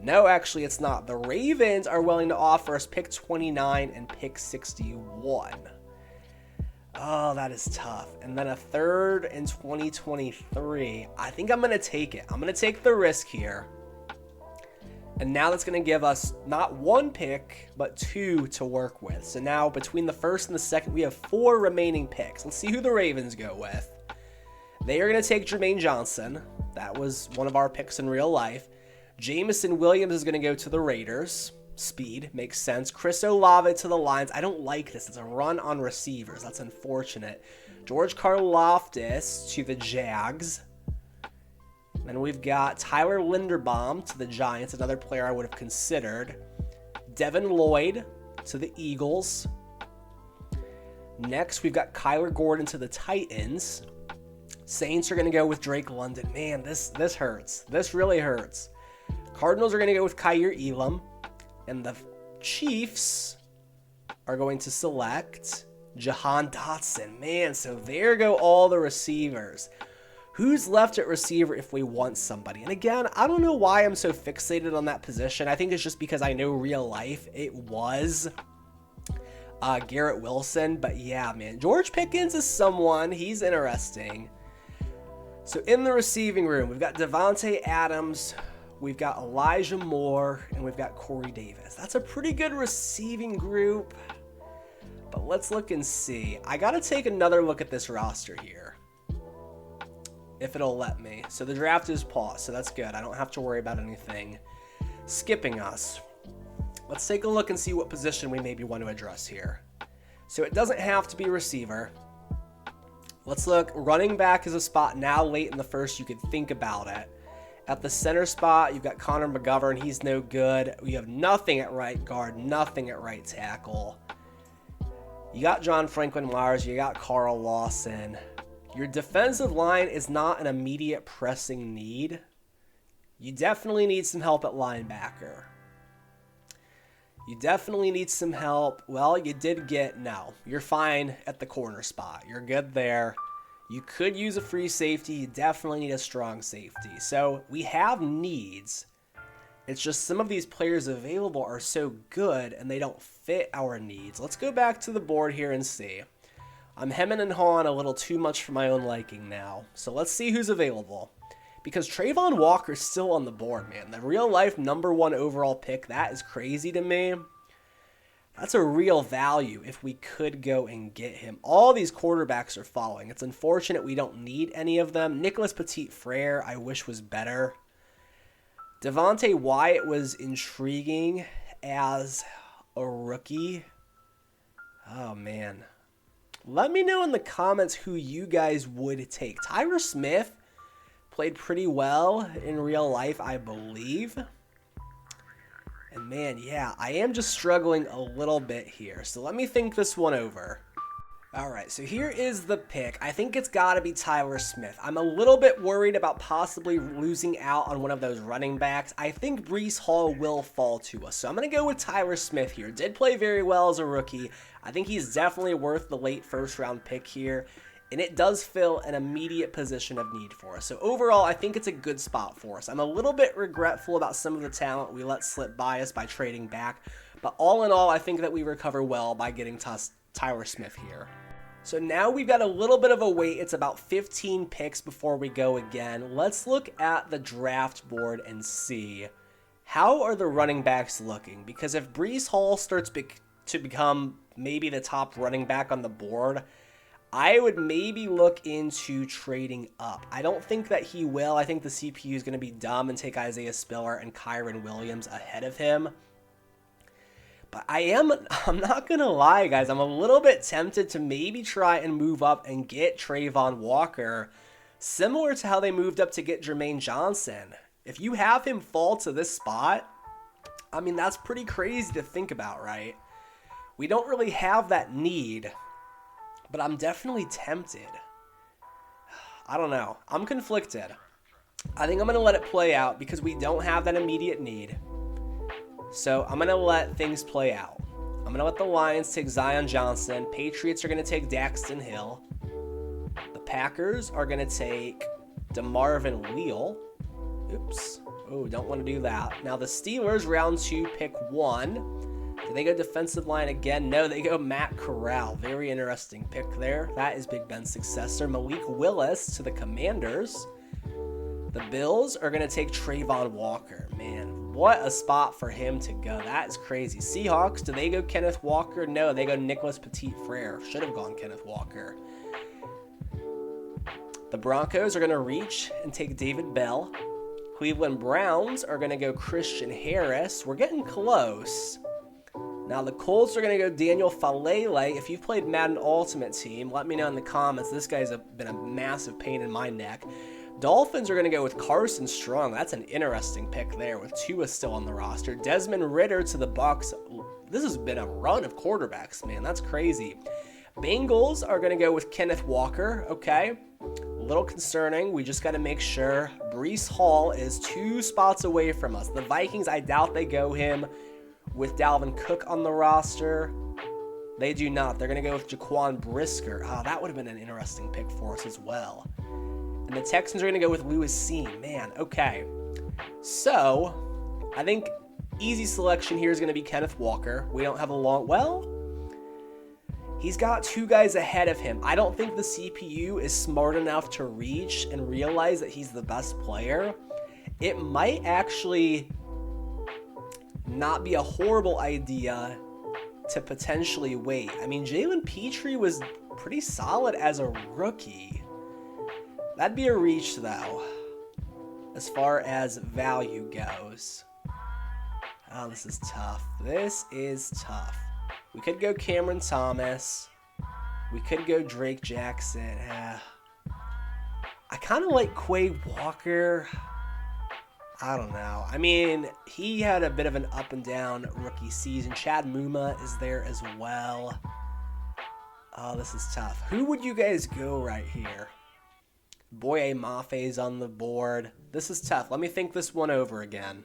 No, actually it's not. The Ravens are willing to offer us pick 29 and pick 61. Oh, that is tough. And then a third in 2023. I think I'm going to take it. I'm going to take the risk here. And now that's going to give us not 1 pick, but 2 to work with. So now between the first and the second, we have 4 remaining picks. Let's see who the Ravens go with. They are going to take Jermaine Johnson. That was one of our picks in real life. Jamison Williams is going to go to the Raiders. Speed makes sense. Chris Olave to the Lions. I don't like this. It's a run on receivers. That's unfortunate. George Karlaftis to the Jags. Then we've got Tyler Linderbaum to the Giants, another player I would have considered. Devin Lloyd to the Eagles. Next, we've got Kyler Gordon to the Titans. Saints are going to go with Drake London. Man, this hurts. This really hurts. Cardinals are going to go with Kyer Elam. And the Chiefs are going to select Jahan Dotson. Man, so there go all the receivers. Who's left at receiver if we want somebody? And again, I don't know why I'm so fixated on that position. I think it's just because I know real life it was Garrett Wilson. But yeah, man, George Pickens is someone. He's interesting. So in the receiving room, we've got Devontae Adams, we've got Elijah Moore, and we've got Corey Davis. That's a pretty good receiving group. But let's look and see. I got to take another look at this roster here, if it'll let me. So the draft is paused, so that's good. I don't have to worry about anything skipping us. Let's take a look and see what position we maybe want to address here. So it doesn't have to be receiver. Let's look. Running back is a spot now late in the first you could think about it. At the center spot, you've got Connor McGovern. He's no good. We have nothing at right guard, nothing at right tackle. You got John Franklin Myers. You got Carl Lawson. Your defensive line is not an immediate pressing need. You definitely need some help at linebacker. You definitely need some help. Well, you did get, no, you're fine at the corner spot. You're good there. You could use a free safety. You definitely need a strong safety. So we have needs. It's just some of these players available are so good and they don't fit our needs. Let's go back to the board here and see. I'm hemming and hawing a little too much for my own liking now. So let's see who's available. Because Trayvon Walker's still on the board, man. The real life #1 overall pick, that is crazy to me. That's a real value if we could go and get him. All these quarterbacks are falling. It's unfortunate we don't need any of them. Nicholas Petit-Frere, I wish was better. Devontae Wyatt was intriguing as a rookie. Oh, man. Let me know in the comments who you guys would take. Tyler Smith played pretty well in real life, I believe. And man, yeah, I am just struggling a little bit here. So let me think this one over. All right, so here is the pick. I think it's got to be Tyler Smith. I'm a little bit worried about possibly losing out on one of those running backs. I think Breece Hall will fall to us. So I'm going to go with Tyler Smith here. Did play very well as a rookie. I think he's definitely worth the late first-round pick here. And it does fill an immediate position of need for us. So overall, I think it's a good spot for us. I'm a little bit regretful about some of the talent we let slip by us by trading back. But all in all, I think that we recover well by getting Tyler Smith here. So now we've got a little bit of a wait. It's about 15 picks before we go again. Let's look at the draft board and see how are the running backs looking. Because if Breece Hall starts to become maybe the top running back on the board, I would maybe look into trading up. I don't think that he will. I think the CPU is going to be dumb and take Isaiah Spiller and Kyron Williams ahead of him. But I'm not going to lie, guys. I'm a little bit tempted to maybe try and move up and get Trayvon Walker, similar to how they moved up to get Jermaine Johnson. If you have him fall to this spot, I mean, that's pretty crazy to think about, right? We don't really have that need, but I'm definitely tempted. I don't know. I'm conflicted. I think I'm going to let it play out because we don't have that immediate need. So I'm going to let things play out. I'm going to let the Lions take Zion Johnson. Patriots are going to take Daxton Hill. The Packers are going to take DeMarvin Leal. Oops. Oh, don't want to do that. Now the Steelers, round 2, pick 1. Do they go defensive line again? No, they go Matt Corral. Very interesting pick there. That is Big Ben's successor. Malik Willis to the Commanders. The Bills are going to take Trayvon Walker. Man, what a spot for him to go. That is crazy. Seahawks, do they go Kenneth Walker? No, they go Nicholas Petit-Frere. Should have gone Kenneth Walker. The Broncos are going to reach and take David Bell. Cleveland Browns are going to go Christian Harris. We're getting close. Now the Colts are going to go Daniel Falele. If you've played Madden Ultimate Team, let me know in the comments. This guy's been a massive pain in my neck. Dolphins are going to go with Carson Strong. That's an interesting pick there with Tua still on the roster. Desmond Ridder to the Bucs. This has been a run of quarterbacks, man. That's crazy. Bengals are going to go with Kenneth Walker. Okay. A little concerning. We just got to make sure Breece Hall is 2 spots away from us. The Vikings, I doubt they go him with Dalvin Cook on the roster. They do not. They're going to go with Jaquan Brisker. Oh, that would have been an interesting pick for us as well. And the Texans are going to go with Lewis Seam. Man, okay. So, I think easy selection here is going to be Kenneth Walker. We don't have a long... Well, he's got 2 guys ahead of him. I don't think the CPU is smart enough to reach and realize that he's the best player. It might actually not be a horrible idea to potentially wait. I mean, Jalen Petrie was pretty solid as a rookie. That'd be a reach, though, as far as value goes. Oh, this is tough. This is tough. We could go Cameron Thomas. We could go Drake Jackson. I kind of like Quay Walker. I don't know. I mean, he had a bit of an up and down rookie season. Chad Muma is there as well. Oh, this is tough. Who would you guys go right here? Boye Mafe's on the board. This is tough. Let me think this one over again.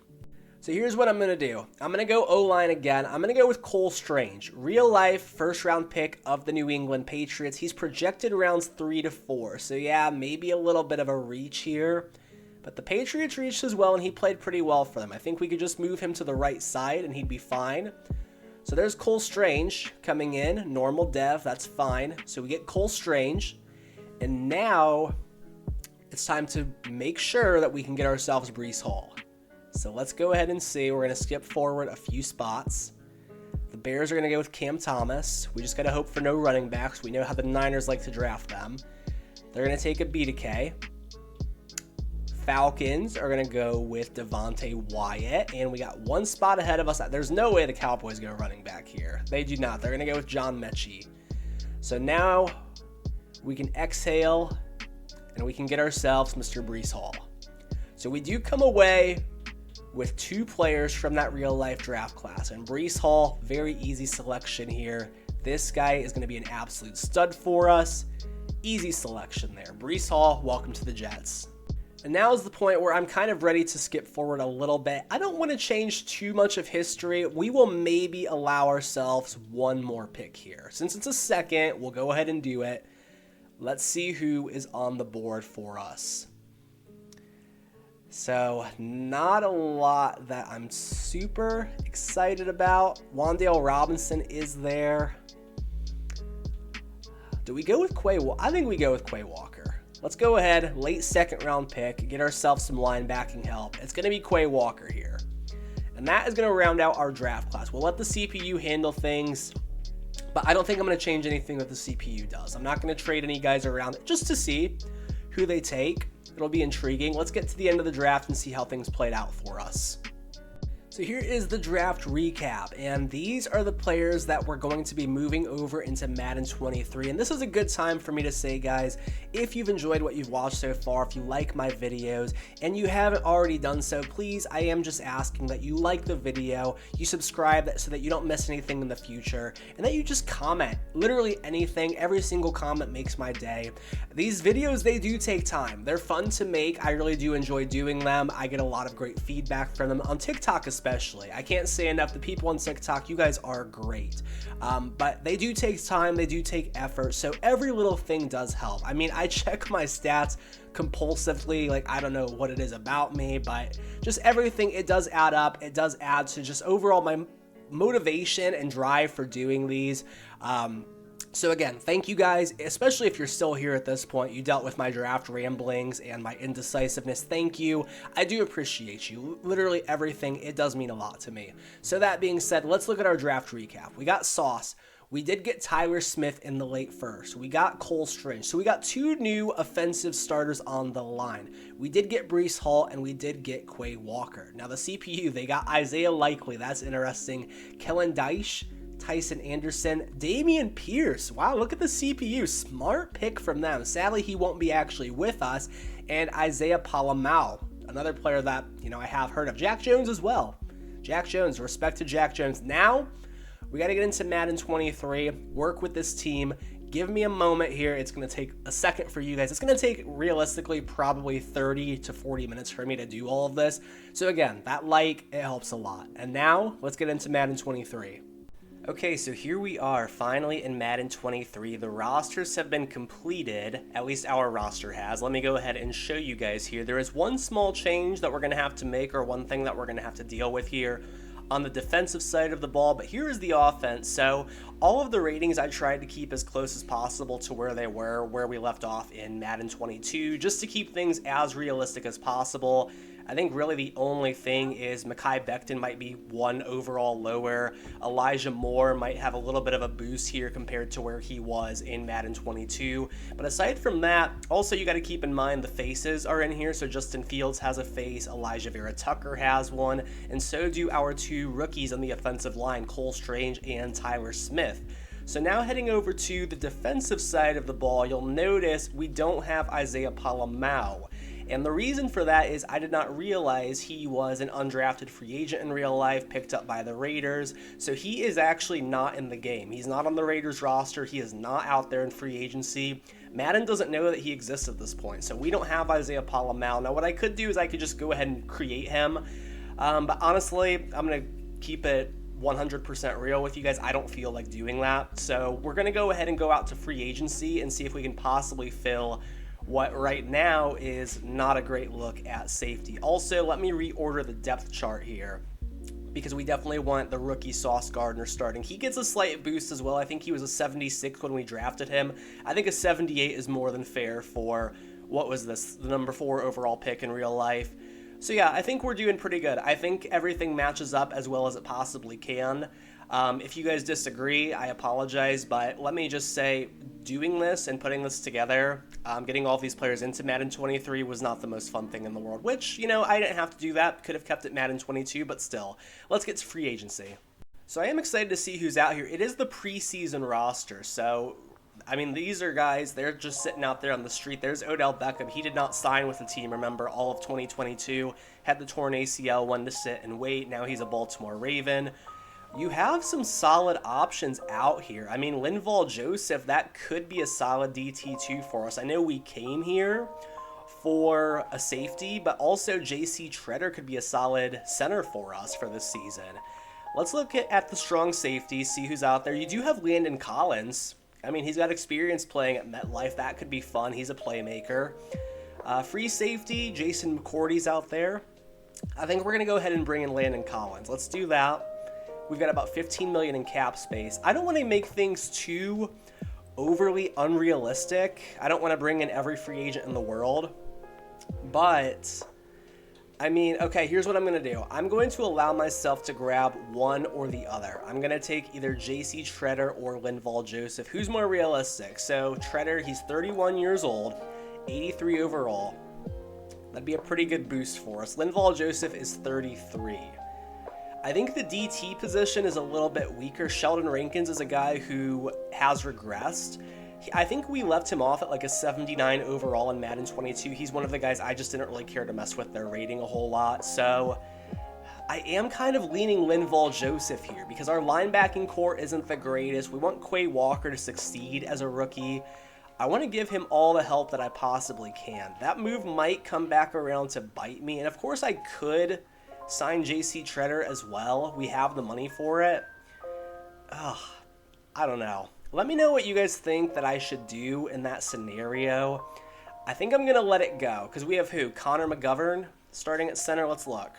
So here's what I'm going to do. I'm going to go O-line again. I'm going to go with Cole Strange. Real life first round pick of the New England Patriots. He's projected rounds 3 to 4. So yeah, maybe a little bit of a reach here. But the Patriots reached as well, and he played pretty well for them. I think we could just move him to the right side, and he'd be fine. So there's Cole Strange coming in. Normal dev, that's fine. So we get Cole Strange. And now it's time to make sure that we can get ourselves Breece Hall. So let's go ahead and see. We're going to skip forward a few spots. The Bears are going to go with Cam Thomas. We just got to hope for no running backs. We know how the Niners like to draft them. They're going to take a BDK. Falcons are going to go with Devontae Wyatt. And we got one spot ahead of us. There's no way the Cowboys go running back here. They do not. They're going to go with John Mechie. So now we can exhale and we can get ourselves Mr. Breece Hall. So we do come away with 2 players from that real-life draft class. And Breece Hall, very easy selection here. This guy is going to be an absolute stud for us. Easy selection there. Breece Hall, welcome to the Jets. And now is the point where I'm kind of ready to skip forward a little bit. I don't want to change too much of history. We will maybe allow ourselves one more pick here. Since it's a second, we'll go ahead and do it. Let's see who is on the board for us. So, not a lot that I'm super excited about. Wan'Dale Robinson is there. Do we go with Quay? I think we go with Quay Walker. Let's go ahead, late second round pick, get ourselves some linebacking help. It's going to be Quay Walker here. And that is going to round out our draft class. We'll let the CPU handle things, but I don't think I'm going to change anything that the CPU does. I'm not going to trade any guys around just to see who they take. It'll be intriguing. Let's get to the end of the draft and see how things played out for us. So here is the draft recap, and these are the players that we're going to be moving over into Madden 23. And this is a good time for me to say, guys, if you've enjoyed what you've watched so far, if you like my videos, and you haven't already done so, please, I am just asking that you like the video, you subscribe so that you don't miss anything in the future, and that you just comment. Literally anything, every single comment makes my day. These videos, they do take time. They're fun to make. I really do enjoy doing them. I get a lot of great feedback from them on TikTok especially. I can't say enough. The people on TikTok, you guys are great. But they do take time. They do take effort. So every little thing does help. I mean, I check my stats compulsively. Like, I don't know what it is about me, but just everything, it does add up. It does add to just overall my motivation and drive for doing these. So again, thank you guys, especially if you're still here at this point. You dealt with my draft ramblings and my indecisiveness. Thank you. I do appreciate you. Literally everything. It does mean a lot to me. So that being said, let's look at our draft recap. We got Sauce. We did get Tyler Smith in the late first. We got Cole Strange. So we got 2 new offensive starters on the line. We did get Breece Hall, and we did get Quay Walker. Now the CPU, they got Isaiah Likely. That's interesting. Kellen Dyche, Tyson Anderson, Damian Pierce. Wow, look at the CPU. Smart pick from them. Sadly, he won't be actually with us. And Isaiah Palamau, another player that, I have heard of. Jack Jones as well. Jack Jones, respect to Jack Jones. Now, we got to get into Madden 23, work with this team. Give me a moment here. It's going to take a second for you guys. It's going to take, realistically, probably 30 to 40 minutes for me to do all of this. So again, that like, it helps a lot. And now, let's get into Madden 23. Okay, so here we are, finally in Madden 23. The rosters have been completed, at least our roster has. Let me go ahead and show you guys here. There is one small change that we're going to have to make, or one thing that we're going to have to deal with here on the defensive side of the ball, but here is the offense. So all of the ratings I tried to keep as close as possible to where they were, where we left off in Madden 22, just to keep things as realistic as possible. I think really the only thing is Mekhi Becton might be one overall lower. Elijah Moore might have a little bit of a boost here compared to where he was in Madden 22. But aside from that, also you got to keep in mind the faces are in here. So Justin Fields has a face, Elijah Vera Tucker has one, and so do our two rookies on the offensive line, Cole Strange and Tyler Smith. So now heading over to the defensive side of the ball, you'll notice we don't have Isaiah Palamau. And the reason for that is I did not realize he was an undrafted free agent in real life, picked up by the Raiders. So he is actually not in the game. He's not on the Raiders roster. He is not out there in free agency. Madden doesn't know that he exists at this point. So we don't have Isaiah Palamau. Now what I could do is I could just go ahead and create him. But honestly, I'm going to keep it 100% real with you guys. I don't feel like doing that. So we're going to go ahead and go out to free agency and see if we can possibly fill what right now is not a great look at safety. Also, let me reorder the depth chart here because we definitely want the rookie Sauce Gardner starting. He gets a slight boost as well. I think he was a 76 when we drafted him. I think a 78 is more than fair for, what was this, the number 4 overall pick in real life. So yeah, I think we're doing pretty good. I think everything matches up as well as it possibly can. If you guys disagree, I apologize, but let me just say, doing this and putting this together, getting all these players into Madden 23 was not the most fun thing in the world, which, you know, I didn't have to do that. Could have kept it Madden 22, but still. Let's get to free agency. So I am excited to see who's out here. It is the preseason roster, so I mean, these are guys, they're just sitting out there on the street. There's Odell Beckham. He did not sign with the team, remember, all of 2022. Had the torn ACL, wanted to sit and wait. Now he's a Baltimore Raven. You have some solid options out here. I mean, Linval Joseph, that could be a solid DT2 for us. I know we came here for a safety, but also JC Treader could be a solid center for us for this season. Let's look at the strong safety, see who's out there. You do have Landon Collins. I mean, he's got experience playing at MetLife. That could be fun. He's a playmaker. Free safety, Jason McCourty's out there. I think we're going to go ahead and bring in Landon Collins. Let's do that. We've got about $15 million in cap space. I don't want to make things too overly unrealistic. I don't want to bring in every free agent in the world. But, I mean, okay, here's what I'm going to do. I'm going to allow myself to grab one or the other. I'm going to take either JC Treader or Linval Joseph. Who's more realistic? So, Treader, he's 31 years old, 83 overall. That'd be a pretty good boost for us. Linval Joseph is 33. I think the DT position is a little bit weaker. Sheldon Rankins is a guy who has regressed. I think we left him off at like a 79 overall in Madden 22. He's one of the guys I just didn't really care to mess with their rating a whole lot. So I am kind of leaning Linval Joseph here because our linebacking core isn't the greatest. We want Quay Walker to succeed as a rookie. I want to give him all the help that I possibly can. That move might come back around to bite me. And of course I could sign JC Treader as well. We have the money for it. I don't know. Let me know what you guys think that I should do in that scenario. I think I'm going to let it go because we have who? Connor McGovern starting at center. Let's look.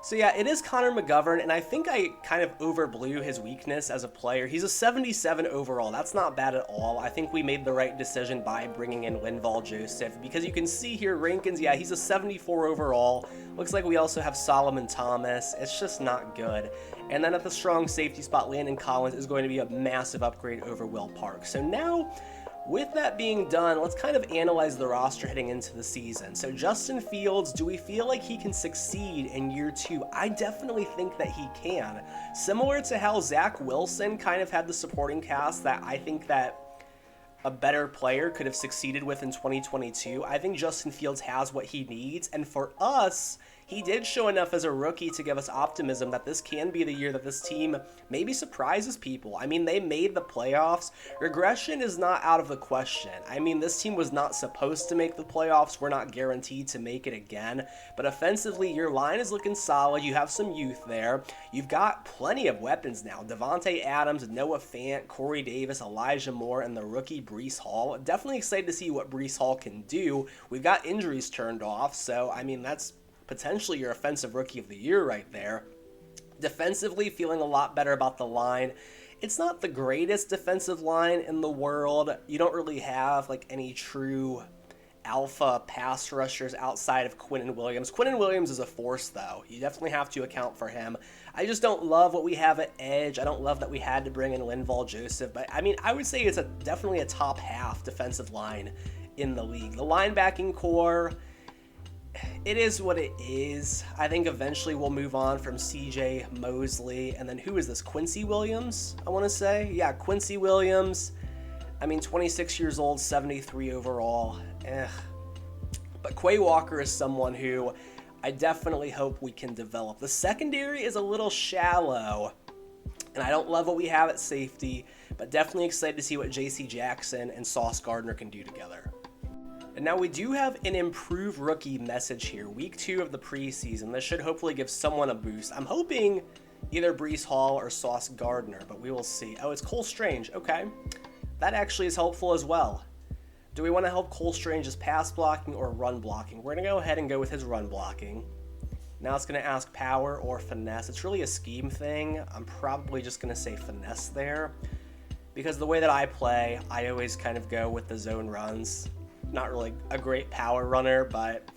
So yeah, it is Connor McGovern, and I think I kind of overblew his weakness as a player. He's a 77 overall. That's not bad at all. I think we made the right decision by bringing in Linval Joseph because you can see here Rankins, yeah, he's a 74 overall. Looks like we also have Solomon Thomas. It's just not good. And then at the strong safety spot, Landon Collins is going to be a massive upgrade over Will Park. So now, with that being done, let's kind of analyze the roster heading into the season. So Justin Fields, do we feel like he can succeed in year 2? I definitely think that he can. Similar to how Zach Wilson kind of had the supporting cast that I think that a better player could have succeeded with in 2022. I think Justin Fields has what he needs, and for us, he did show enough as a rookie to give us optimism that this can be the year that this team maybe surprises people. I mean, they made the playoffs. Regression is not out of the question. I mean, this team was not supposed to make the playoffs. We're not guaranteed to make it again. But offensively, your line is looking solid. You have some youth there. You've got plenty of weapons now. Davante Adams, Noah Fant, Corey Davis, Elijah Moore, and the rookie Breece Hall. Definitely excited to see what Breece Hall can do. We've got injuries turned off, so I mean, that's potentially your offensive rookie of the year right there. Defensively, feeling a lot better about the line. It's not the greatest defensive line in the world. You don't really have like any true alpha pass rushers outside of Quinnen Williams. Quinnen Williams is a force, though. You definitely have to account for him. I just don't love what we have at edge. I don't love that we had to bring in Linval Joseph. But, I mean, I would say it's definitely a top half defensive line in the league. The linebacking core, it is what it is. I think eventually we'll move on from CJ Mosley. And then who is this? Quincy Williams, I want to say. Yeah, Quincy Williams. I mean, 26 years old, 73 overall. But Quay Walker is someone who I definitely hope we can develop. The secondary is a little shallow, and I don't love what we have at safety, but definitely excited to see what J.C. Jackson and Sauce Gardner can do together. And now we do have an improved rookie message here. Week 2 of the preseason. This should hopefully give someone a boost. I'm hoping either Breece Hall or Sauce Gardner, but we will see. Oh, it's Cole Strange. Okay. That actually is helpful as well. Do we want to help Cole Strange's pass blocking or run blocking? We're going to go ahead and go with his run blocking. Now it's going to ask power or finesse. It's really a scheme thing. I'm probably just going to say finesse there, because the way that I play, I always kind of go with the zone runs. Not really a great power runner, but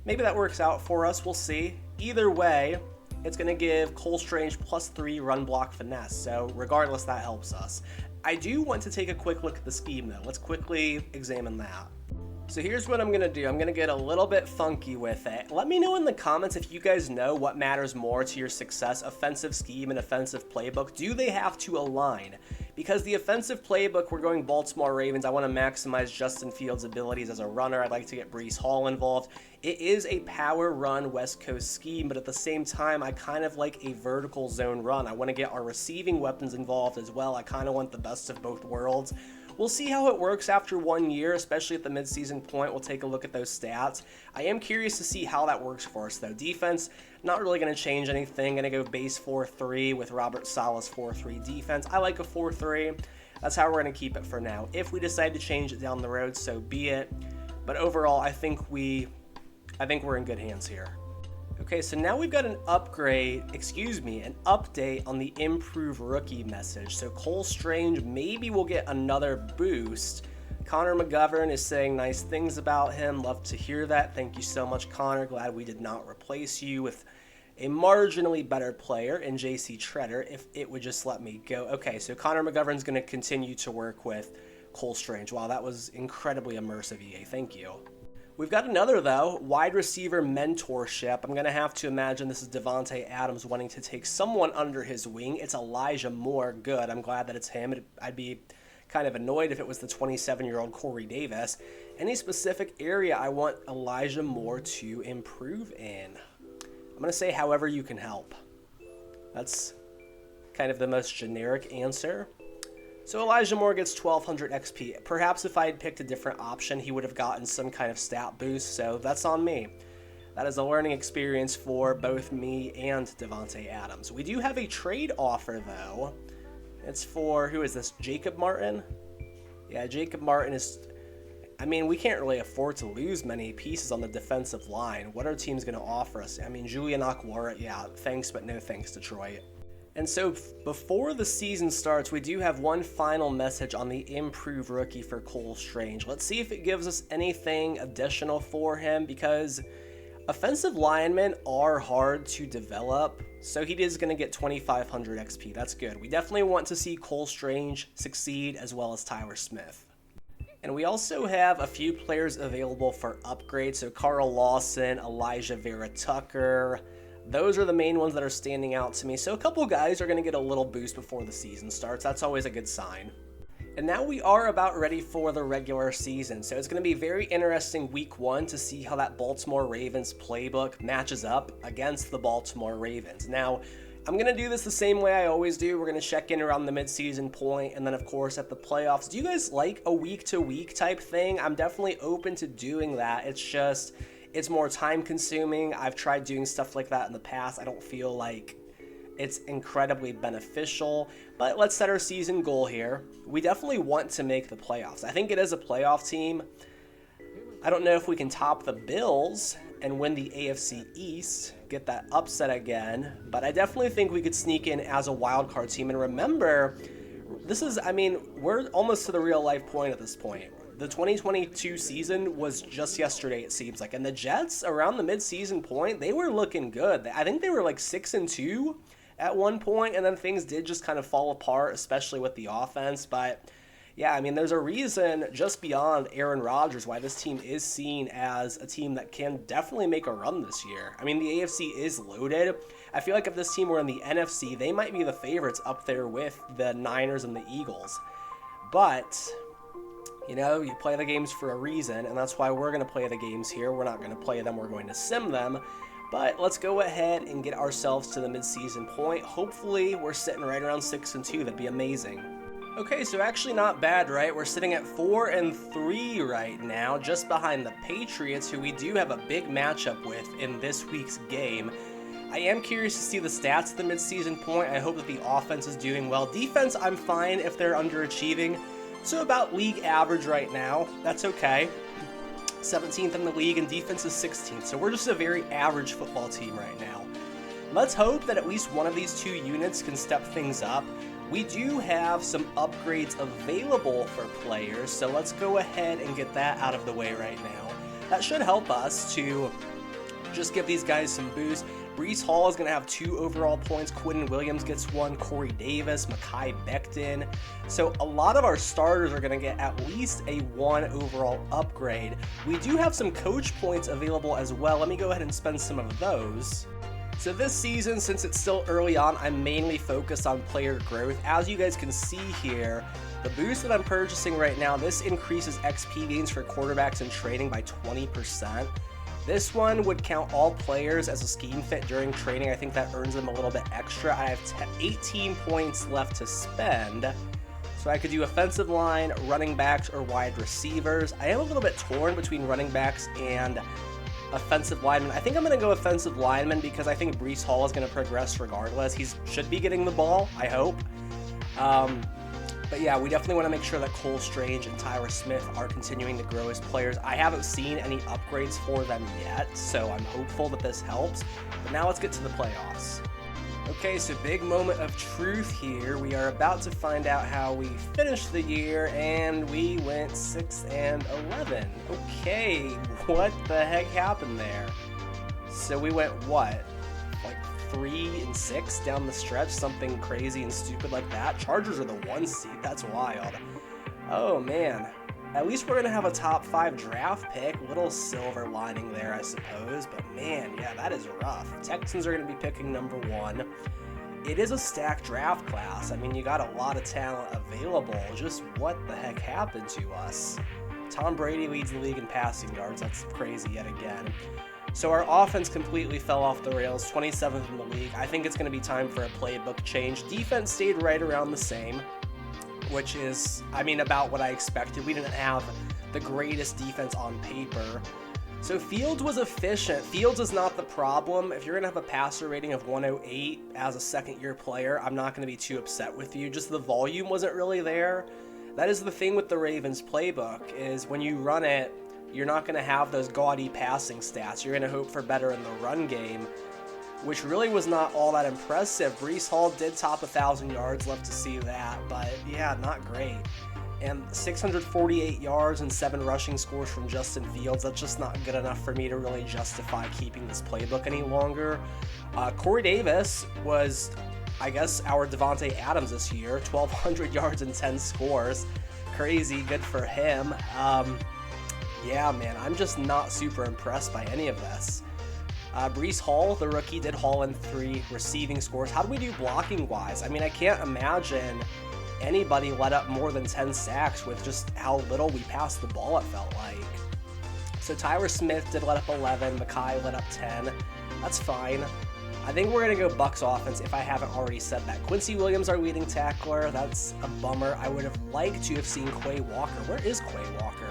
maybe that works out for us. We'll see. Either way, it's going to give Cole Strange +3 run block finesse. So regardless, that helps us. I do want to take a quick look at the scheme, though. Let's quickly examine that. So here's what I'm going to do. I'm going to get a little bit funky with it. Let me know in the comments if you guys know what matters more to your success, offensive scheme and offensive playbook. Do they have to align? Because the offensive playbook, we're going Baltimore Ravens. I want to maximize Justin Fields' abilities as a runner. I'd like to get Breece Hall involved. It is a power run West Coast scheme, but at the same time, I kind of like a vertical zone run. I want to get our receiving weapons involved as well. I kind of want the best of both worlds. We'll see how it works after 1 year, especially at the midseason point. We'll take a look at those stats. I am curious to see how that works for us, though. Defense, not really going to change anything. Going to go base 4-3 with Robert Saleh's 4-3 defense. I like a 4-3. That's how we're going to keep it for now. If we decide to change it down the road, so be it. But overall, I think we're in good hands here. Okay, so now we've got an update on the improved rookie message. So Cole Strange maybe will get another boost. Connor McGovern is saying nice things about him. Love to hear that. Thank you so much, Connor. Glad we did not replace you with a marginally better player in JC Treader if it would just let me go. Okay, so Connor McGovern's going to continue to work with Cole Strange. Wow, that was incredibly immersive, EA. Thank you. We've got another, though, wide receiver mentorship. I'm going to have to imagine this is Davante Adams wanting to take someone under his wing. It's Elijah Moore. Good. I'm glad that it's him. I'd be kind of annoyed if it was the 27-year-old Corey Davis. Any specific area I want Elijah Moore to improve in? I'm going to say however you can help. That's kind of the most generic answer. So Elijah Moore gets 1200 XP. Perhaps if I had picked a different option, he would have gotten some kind of stat boost, so that's on me. That is a learning experience for both me and Davante Adams. We do have a trade offer, though. It's for, who is this, Jacob Martin? Yeah, Jacob Martin is, I mean, we can't really afford to lose many pieces on the defensive line. What are teams going to offer us? I mean, Julian Okwara, yeah, thanks, but no thanks, Detroit. And so before the season starts, we do have one final message on the improved rookie for Cole Strange. Let's see if it gives us anything additional for him, because offensive linemen are hard to develop. So he is going to get 2,500 XP. That's good. We definitely want to see Cole Strange succeed, as well as Tyler Smith. And we also have a few players available for upgrades. So Carl Lawson, Elijah Vera Tucker. Those are the main ones that are standing out to me. So a couple guys are going to get a little boost before the season starts. That's always a good sign. And now we are about ready for the regular season, so it's going to be very interesting week 1 to see how that Baltimore Ravens playbook matches up against the Baltimore Ravens. Now, I'm going to do this the same way I always do. We're going to check in around the midseason point, and then of course at the playoffs. Do you guys like a week-to-week type thing? I'm definitely open to doing that. It's just, it's more time consuming. I've tried doing stuff like that in the past. I don't feel like it's incredibly beneficial, but let's set our season goal here. We definitely want to make the playoffs. I think it is a playoff team. I don't know if we can top the Bills and win the AFC East, get that upset again, but I definitely think we could sneak in as a wild card team. And remember, this is, I mean, we're almost to the real life point at this point. The 2022 season was just yesterday, it seems like, and the Jets around the mid-season point, they were looking good. I think they were like 6-2 at one point, and then things did just kind of fall apart, especially with the offense. But yeah, I mean, there's a reason just beyond Aaron Rodgers why this team is seen as a team that can definitely make a run this year. I mean, the AFC is loaded. I feel like if this team were in the NFC, they might be the favorites up there with the Niners and the Eagles. But you know, you play the games for a reason, and that's why we're going to play the games here. We're not going to play them, we're going to sim them. But let's go ahead and get ourselves to the midseason point. Hopefully, we're sitting right around 6-2. That'd be amazing. Okay, so actually not bad, right? We're sitting at 4-3 right now, just behind the Patriots, who we do have a big matchup with in this week's game. I am curious to see the stats at the midseason point. I hope that the offense is doing well. Defense, I'm fine if they're underachieving. So about league average right now. That's okay. 17th in the league, and defense is 16th. So we're just a very average football team right now. Let's hope that at least one of these two units can step things up. We do have some upgrades available for players, so let's go ahead and get that out of the way right now. That should help us to just give these guys some boost. Breece Hall is going to have 2 overall points. Quentin Williams gets 1. Corey Davis, Mekhi Becton. So a lot of our starters are going to get at least a 1 overall upgrade. We do have some coach points available as well. Let me go ahead and spend some of those. So this season, since it's still early on, I'm mainly focused on player growth. As you guys can see here, the boost that I'm purchasing right now, this increases XP gains for quarterbacks in training by 20%. This one would count all players as a scheme fit during training. I think that earns them a little bit extra. I have 18 points left to spend. So I could do offensive line, running backs, or wide receivers. I am a little bit torn between running backs and offensive lineman. I think I'm going to go offensive lineman because I think Breece Hall is going to progress regardless. He should be getting the ball, I hope. But yeah, we definitely want to make sure that Cole Strange and Tyra Smith are continuing to grow as players. I haven't seen any upgrades for them yet, so I'm hopeful that this helps. But now let's get to the playoffs. Okay, so big moment of truth here. We are about to find out how we finished the year, and we went 6-11. Okay, what the heck happened there? So we went what? Like 3-6 down the stretch, something crazy and stupid like that. Chargers are the 1 seed, that's wild. Oh man, at least we're gonna have a top 5 draft pick. Little silver lining there, I suppose, but man, yeah, that is rough. Texans are gonna be picking number 1. It is a stacked draft class. I mean, you got a lot of talent available. Just what the heck happened to us? Tom Brady leads the league in passing yards. That's crazy yet again. So our offense completely fell off the rails, 27th in the league. I think it's going to be time for a playbook change. Defense stayed right around the same, which is, I mean, about what I expected. We didn't have the greatest defense on paper. So Fields was efficient. Fields is not the problem. If you're going to have a passer rating of 108 as a second-year player, I'm not going to be too upset with you. Just the volume wasn't really there. That is the thing with the Ravens playbook, is when you run it, you're not going to have those gaudy passing stats. You're going to hope for better in the run game, which really was not all that impressive. Breece Hall did top 1,000 yards, love to see that, but yeah, not great. And 648 yards and 7 rushing scores from Justin Fields, that's just not good enough for me to really justify keeping this playbook any longer. Corey Davis was, I guess, our Devontae Adams this year, 1,200 yards and 10 scores. Crazy, good for him. Yeah, man, I'm just not super impressed by any of this. Breece Hall, the rookie, did haul in 3 receiving scores. How do we do blocking-wise? I mean, I can't imagine anybody let up more than 10 sacks with just how little we passed the ball, it felt like. So Tyler Smith did let up 11, Mekhi let up 10. That's fine. I think we're going to go Bucs offense if I haven't already said that. Quincy Williams, our leading tackler. That's a bummer. I would have liked to have seen Quay Walker. Where is Quay Walker?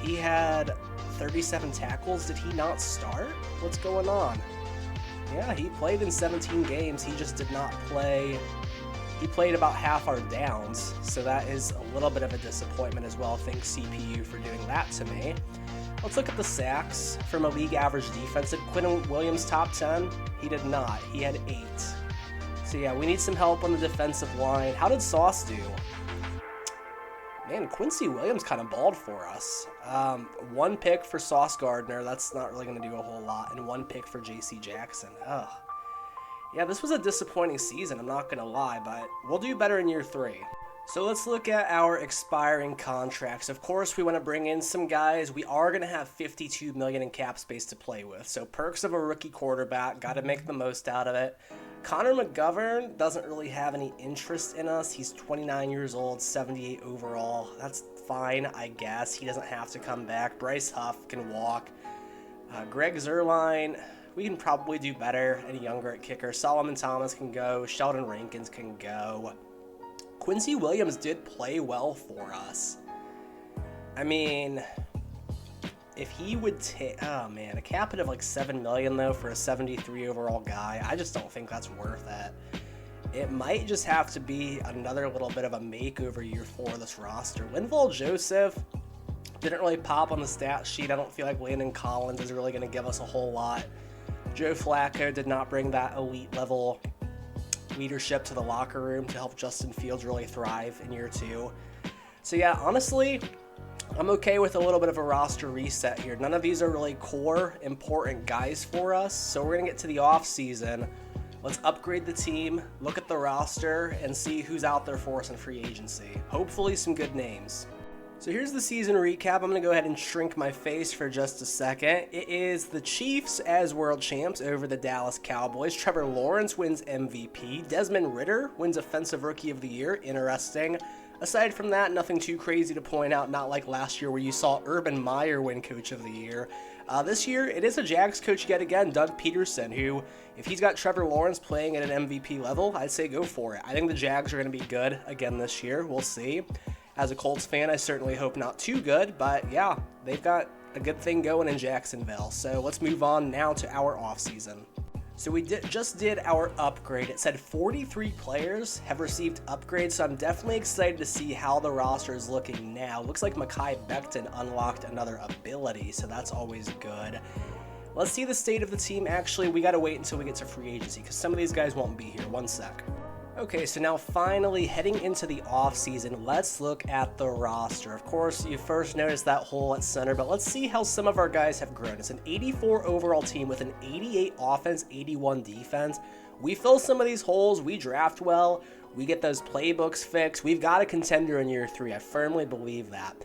He had 37 tackles. Did he not start? What's going on? Yeah, he played in 17 games. He just did not play. He played about half our downs, so that is a little bit of a disappointment as well. Thanks CPU for doing that to me. Let's look at the sacks from a league average defense. Did Quinn Williams top 10? He did not. He had 8. So yeah, we need some help on the defensive line. How did Sauce do? Man, Quincy Williams kind of balled for us. 1 pick for Sauce Gardner. That's not really going to do a whole lot. And 1 pick for J.C. Jackson. Ugh. Yeah, this was a disappointing season, I'm not going to lie, but we'll do better in year 3. So let's look at our expiring contracts. Of course, we want to bring in some guys. We are going to have $52 million in cap space to play with. So perks of a rookie quarterback, got to make the most out of it. Connor McGovern doesn't really have any interest in us. He's 29 years old, 78 overall. That's fine, I guess. He doesn't have to come back. Bryce Huff can walk. Greg Zuerlein, we can probably do better and younger at kicker. Solomon Thomas can go. Sheldon Rankins can go. Quincy Williams did play well for us. I mean, if he would take, oh man, a cap hit of like $7 million though for a 73 overall guy, I just don't think that's worth it. It might just have to be another little bit of a makeover year for this roster. Linval Joseph didn't really pop on the stat sheet. I don't feel like Landon Collins is really going to give us a whole lot. Joe Flacco did not bring that elite level leadership to the locker room to help Justin Fields really thrive in year 2. So yeah, honestly, I'm okay with a little bit of a roster reset here. None of these are really core, important guys for us. So we're going to get to the off season. Let's upgrade the team, look at the roster, and see who's out there for us in free agency. Hopefully some good names. So here's the season recap. I'm going to go ahead and shrink my face for just a second. It is the Chiefs as world champs over the Dallas Cowboys. Trevor Lawrence wins MVP. Desmond Ridder wins Offensive Rookie of the Year. Interesting. Aside from that, nothing too crazy to point out, not like last year where you saw Urban Meyer win Coach of the Year. This year, it is a Jags coach yet again, Doug Peterson, who, if he's got Trevor Lawrence playing at an MVP level, I'd say go for it. I think the Jags are going to be good again this year. We'll see. As a Colts fan, I certainly hope not too good, but yeah, they've got a good thing going in Jacksonville. So let's move on now to our offseason. So we just did our upgrade. It said 43 players have received upgrades, so I'm definitely excited to see how the roster is looking now. Looks like Mekhi Becton unlocked another ability, so that's always good. Let's see the state of the team. Actually, we got to wait until we get to free agency because some of these guys won't be here. One sec. Okay, so now finally heading into the offseason, let's look at the roster. Of course, you first noticed that hole at center, but let's see how some of our guys have grown. It's an 84 overall team with an 88 offense, 81 defense. We fill some of these holes, we draft well, we get those playbooks fixed. We've got a contender in year 3. I firmly believe that.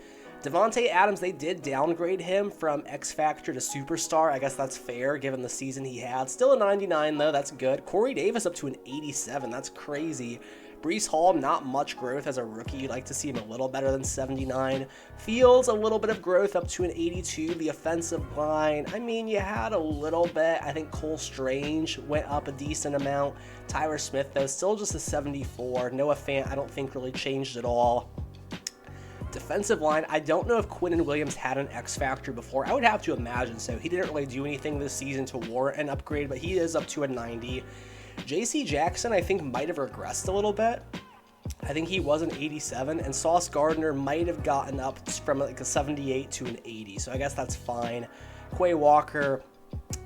Devontae Adams, they did downgrade him from X Factor to Superstar. I guess that's fair given the season he had. Still a 99 though, that's good. Corey Davis up to an 87, that's crazy. Breece Hall, not much growth as a rookie. You'd like to see him a little better than 79. Fields, a little bit of growth up to an 82. The offensive line, I mean, you had a little bit. I think Cole Strange went up a decent amount. Tyler Smith, though, still just a 74. Noah Fant, I don't think really changed at all. Defensive line, I don't know if Quinnen Williams had an X Factor before. I would have to imagine so. He didn't really do anything this season to warrant an upgrade, but he is up to a 90. J.C. Jackson, I think, might have regressed a little bit. I think he was an 87, and Sauce Gardner might have gotten up from like a 78 to an 80, so I guess that's fine. Quay Walker,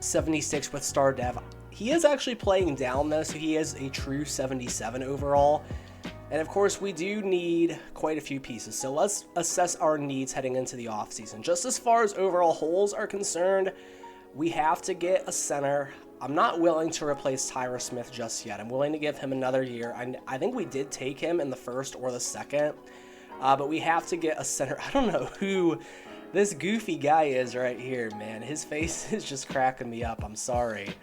76 with Star Dev. He is actually playing down, though, so he is a true 77 overall. And of course, we do need quite a few pieces, so let's assess our needs heading into the offseason. Just as far as overall holes are concerned, we have to get a center. I'm not willing to replace Tyler Smith just yet. I'm willing to give him another year. I think we did take him in the first or the second, but we have to get a center. I don't know who this goofy guy is right here, man. His face is just cracking me up. I'm sorry.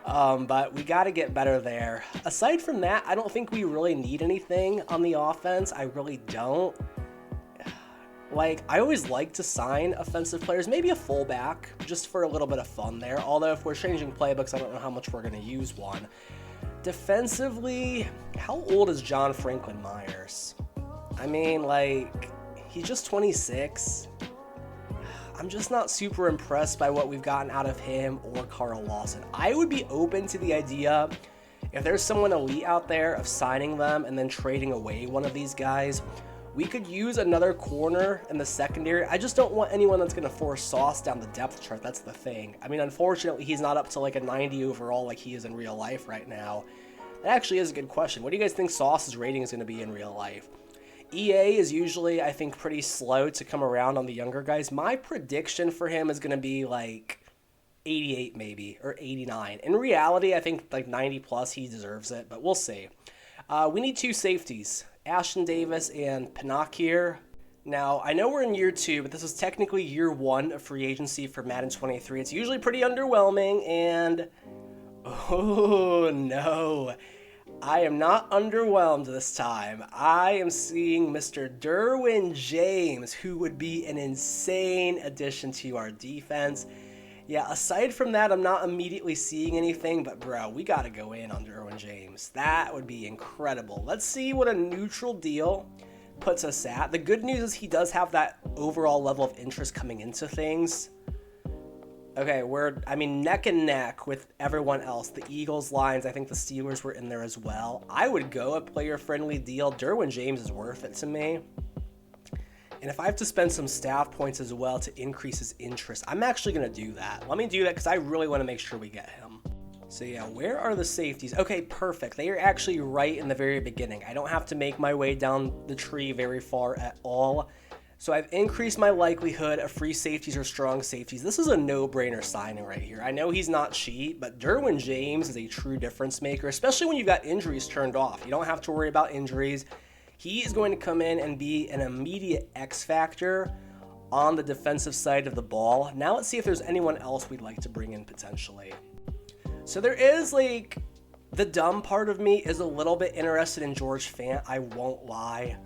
But we got to get better there. Aside from that, I don't think we really need anything on the offense. I really don't. Like, I always like to sign offensive players, maybe a fullback, just for a little bit of fun there. Although if we're changing playbooks, I don't know how much we're going to use one. Defensively, how old is John Franklin Myers? I mean, like, he's just 26. I'm just not super impressed by what we've gotten out of him or Carl Lawson. I would be open to the idea, if there's someone elite out there, of signing them and then trading away one of these guys. We could use another corner in the secondary. I just don't want anyone that's going to force Sauce down the depth chart. That's the thing. I mean, unfortunately, he's not up to like a 90 overall like he is in real life right now. That actually is a good question. What do you guys think Sauce's rating is going to be in real life? EA is usually, I think, pretty slow to come around on the younger guys. My prediction for him is going to be like 88 maybe, or 89. In reality, I think like 90 plus, he deserves it, but we'll see. We need two safeties. Ashton Davis and Pinocchio. Now, I know we're in year 2, but this is technically year 1 of free agency for Madden 23. It's usually pretty underwhelming, and oh no, I am not underwhelmed this time. I am seeing Mr. Derwin James, who would be an insane addition to our defense. Yeah, aside from that, I'm not immediately seeing anything, but bro, we got to go in on Derwin James. That would be incredible. Let's see what a neutral deal puts us at. The good news is he does have that overall level of interest coming into things. Okay, we're, neck and neck with everyone else. The Eagles, Lions, I think the Steelers were in there as well. I would go a player-friendly deal. Derwin James is worth it to me. And if I have to spend some staff points as well to increase his interest, I'm actually going to do that. Let me do that because I really want to make sure we get him. So yeah, where are the safeties? Okay, perfect. They are actually right in the very beginning. I don't have to make my way down the tree very far at all. So I've increased my likelihood of free safeties or strong safeties. This is a no-brainer signing right here. I know he's not cheap, but Derwin James is a true difference maker, especially when you've got injuries turned off. You don't have to worry about injuries. He is going to come in and be an immediate X factor on the defensive side of the ball. Now let's see if there's anyone else we'd like to bring in potentially. So there is like, the dumb part of me is a little bit interested in George Fant, I won't lie.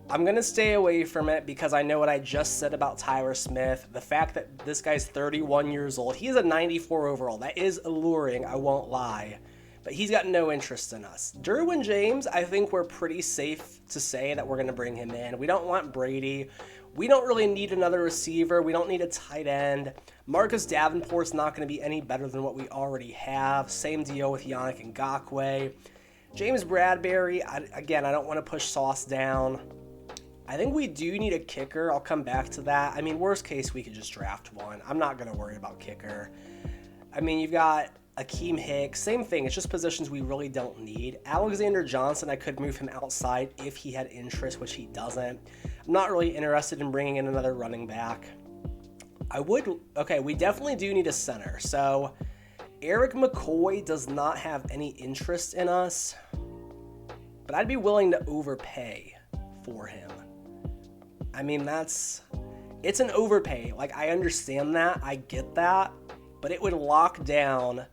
I'm going to stay away from it because I know what I just said about Tyler Smith. The fact that this guy's 31 years old, he is a 94 overall. That is alluring, I won't lie. But he's got no interest in us. Derwin James, I think we're pretty safe to say that we're going to bring him in. We don't want Brady. We don't really need another receiver. We don't need a tight end. Marcus Davenport's not going to be any better than what we already have. Same deal with Yannick Ngakoue. James Bradbury, again, I don't want to push Sauce down. I think we do need a kicker. I'll come back to that. I mean, worst case, we could just draft one. I'm not going to worry about kicker. I mean, you've got Akeem Hicks, same thing. It's just positions we really don't need. Alexander Johnson, I could move him outside if he had interest, which he doesn't. I'm not really interested in bringing in another running back. We definitely do need a center. So Eric McCoy does not have any interest in us, but I'd be willing to overpay for him. I mean, it's an overpay. Like, I understand that. I get that. But it would lock down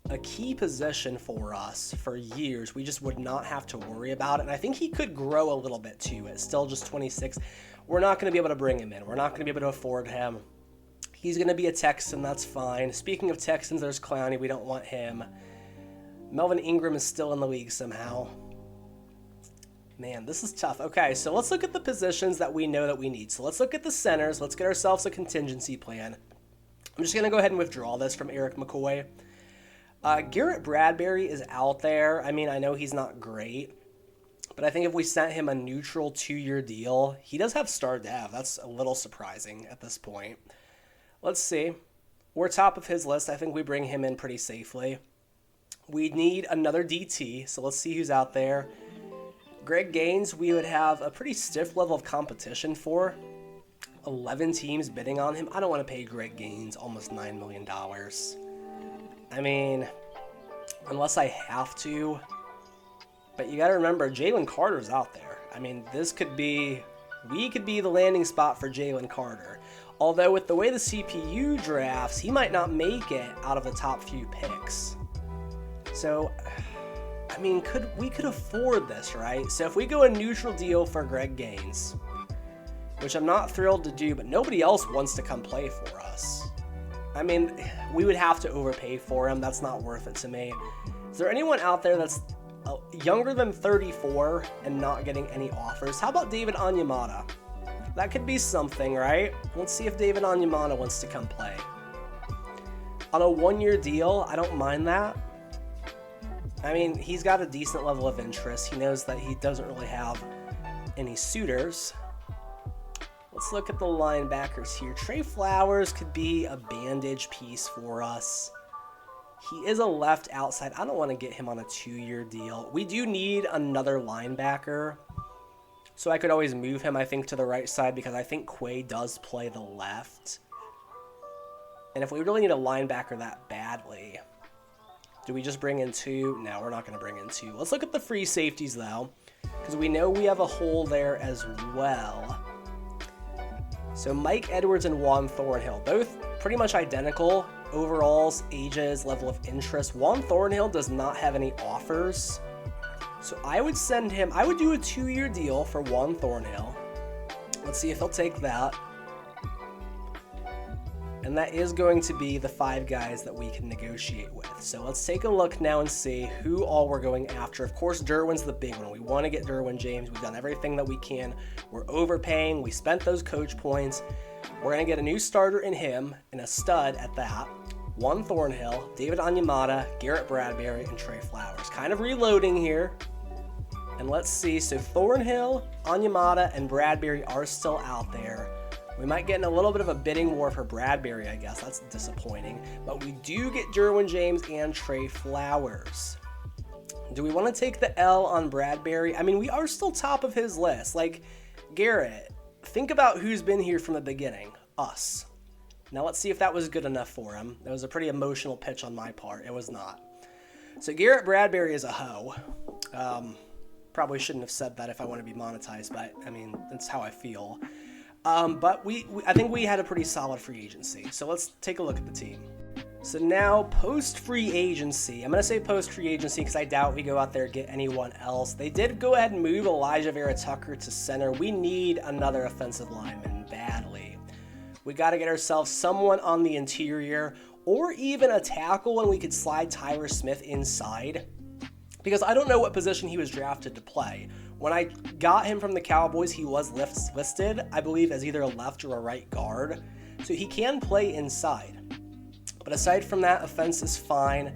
a key position for us for years. We just would not have to worry about it. And I think he could grow a little bit too. It's still just 26. We're not going to be able to bring him in. We're not going to be able to afford him. He's going to be a Texan. That's fine. Speaking of Texans, there's Clowney. We don't want him. Melvin Ingram is still in the league somehow. Man, this is tough. Okay, so let's look at the positions that we know that we need. So let's look at the centers. Let's get ourselves a contingency plan. I'm just going to go ahead and withdraw this from Eric McCoy. Garrett Bradbury is out there. I mean, I know he's not great, but I think if we sent him a neutral 2-year deal, he does have star dev. That's a little surprising at this point. Let's see. We're top of his list. I think we bring him in pretty safely. We need another DT, so let's see who's out there. Greg Gaines, we would have a pretty stiff level of competition for. 11 teams bidding on him. I don't want to pay Greg Gaines almost $9 million. I mean, unless I have to. But you got to remember, Jalen Carter's out there. I mean, we could be the landing spot for Jalen Carter. Although with the way the CPU drafts, he might not make it out of the top few picks. So, I mean, we could afford this, right? So if we go a neutral deal for Greg Gaines, which I'm not thrilled to do, but nobody else wants to come play for us. I mean, we would have to overpay for him. That's not worth it to me. Is there anyone out there that's younger than 34 and not getting any offers? How about David Onyemata? That could be something, right? Let's see if David Onyemata wants to come play. On a 1-year deal, I don't mind that. I mean, he's got a decent level of interest. He knows that he doesn't really have any suitors. Let's look at the linebackers here. Trey Flowers could be a bandage piece for us. He is a left outside. I don't want to get him on a 2-year deal. We do need another linebacker. So I could always move him, I think, to the right side because I think Quay does play the left. And if we really need a linebacker that badly, do we just bring in 2? No, we're not going to bring in 2. Let's look at the free safeties, though, because we know we have a hole there as well. So Mike Edwards and Juan Thornhill, both pretty much identical. Overalls, ages, level of interest. Juan Thornhill does not have any offers. So I would send him, I would do a 2-year deal for Juan Thornhill. Let's see if he'll take that. And that is going to be the 5 guys that we can negotiate with. So let's take a look now and see who all we're going after. Of course, Derwin's the big one. We want to get Derwin James. We've done everything that we can. We're overpaying. We spent those coach points. We're going to get a new starter in him and a stud at that. Juan Thornhill, David Onyemata, Garrett Bradbury, and Trey Flowers. Kind of reloading here. And let's see. So Thornhill, Onyemata, and Bradbury are still out there. We might get in a little bit of a bidding war for Bradbury, I guess. That's disappointing. But we do get Derwin James and Trey Flowers. Do we want to take the L on Bradbury? I mean, we are still top of his list. Like, Garrett, think about who's been here from the beginning. Us. Now, let's see if that was good enough for him. That was a pretty emotional pitch on my part. It was not. So, Garrett Bradbury is a hoe. Probably shouldn't have said that if I want to be monetized, but, I mean, that's how I feel. But I think we had a pretty solid free agency. So let's take a look at the team. So now post-free agency. I'm going to say post-free agency because I doubt we go out there and get anyone else. They did go ahead and move Elijah Vera Tucker to center. We need another offensive lineman badly. We got to get ourselves someone on the interior or even a tackle, and we could slide Tyler Smith inside. Because I don't know what position he was drafted to play. When I got him from the Cowboys, he was listed, I believe, as either a left or a right guard. So he can play inside. But aside from that, offense is fine.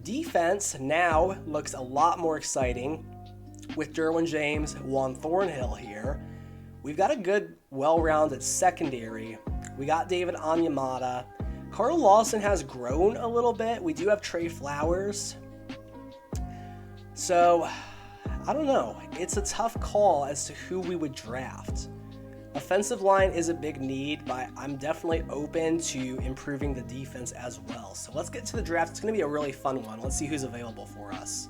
Defense now looks a lot more exciting with Derwin James, Juan Thornhill here. We've got a good, well-rounded secondary. We got David Onyemata. Carl Lawson has grown a little bit. We do have Trey Flowers. So, I don't know. It's a tough call as to who we would draft. Offensive line is a big need, but I'm definitely open to improving the defense as well. So let's get to the draft. It's going to be a really fun one. Let's see who's available for us.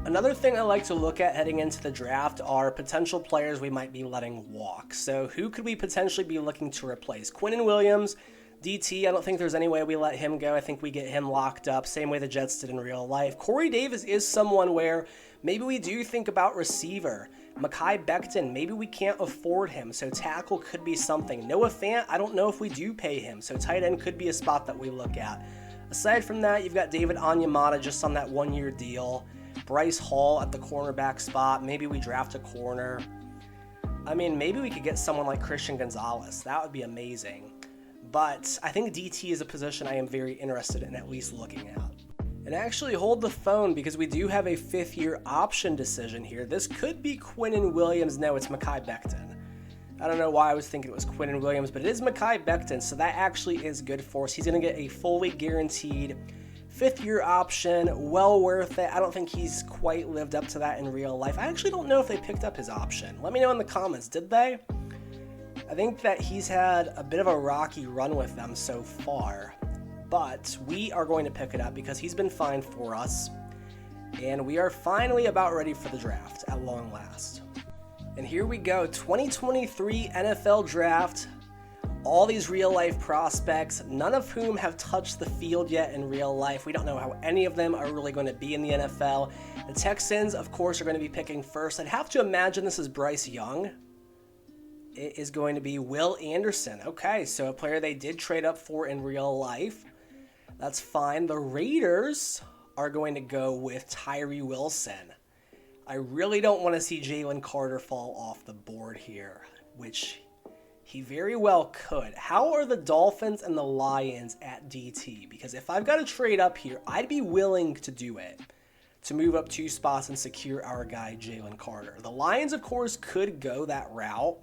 Another thing I like to look at heading into the draft are potential players we might be letting walk. So who could we potentially be looking to replace? Quinnen Williams, DT, I don't think there's any way we let him go. I think we get him locked up, same way the Jets did in real life. Corey Davis is someone where maybe we do think about receiver. Mekhi Becton, maybe we can't afford him, so tackle could be something. Noah Fant, I don't know if we do pay him, so tight end could be a spot that we look at. Aside from that, you've got David Onyemata just on that 1-year deal. Bryce Hall at the cornerback spot. Maybe we draft a corner. I mean, maybe we could get someone like Christian Gonzalez. That would be amazing. But I think DT is a position I am very interested in at least looking at. And actually hold the phone because we do have a 5th-year option decision here. This could be Quinnen Williams. No, it's Mekhi Becton. I don't know why I was thinking it was Quinnen Williams, but it is Mekhi Becton, so that actually is good for us. He's going to get a fully guaranteed 5th-year option, well worth it. I don't think he's quite lived up to that in real life. I actually don't know if they picked up his option. Let me know in the comments. Did they? I think that he's had a bit of a rocky run with them so far, but we are going to pick it up because he's been fine for us, and we are finally about ready for the draft at long last. And here we go, 2023 NFL Draft. All these real-life prospects, none of whom have touched the field yet in real life. We don't know how any of them are really going to be in the NFL. The Texans, of course, are going to be picking first. I'd have to imagine this is Bryce Young. It is going to be Will Anderson. Okay, so a player they did trade up for in real life. That's fine. The Raiders are going to go with Tyree Wilson. I really don't want to see Jalen Carter fall off the board here, which he very well could. How are the Dolphins and the Lions at DT? Because if I've got to trade up here, I'd be willing to do it, to move up 2 spots and secure our guy Jalen Carter. The Lions, of course, could go that route,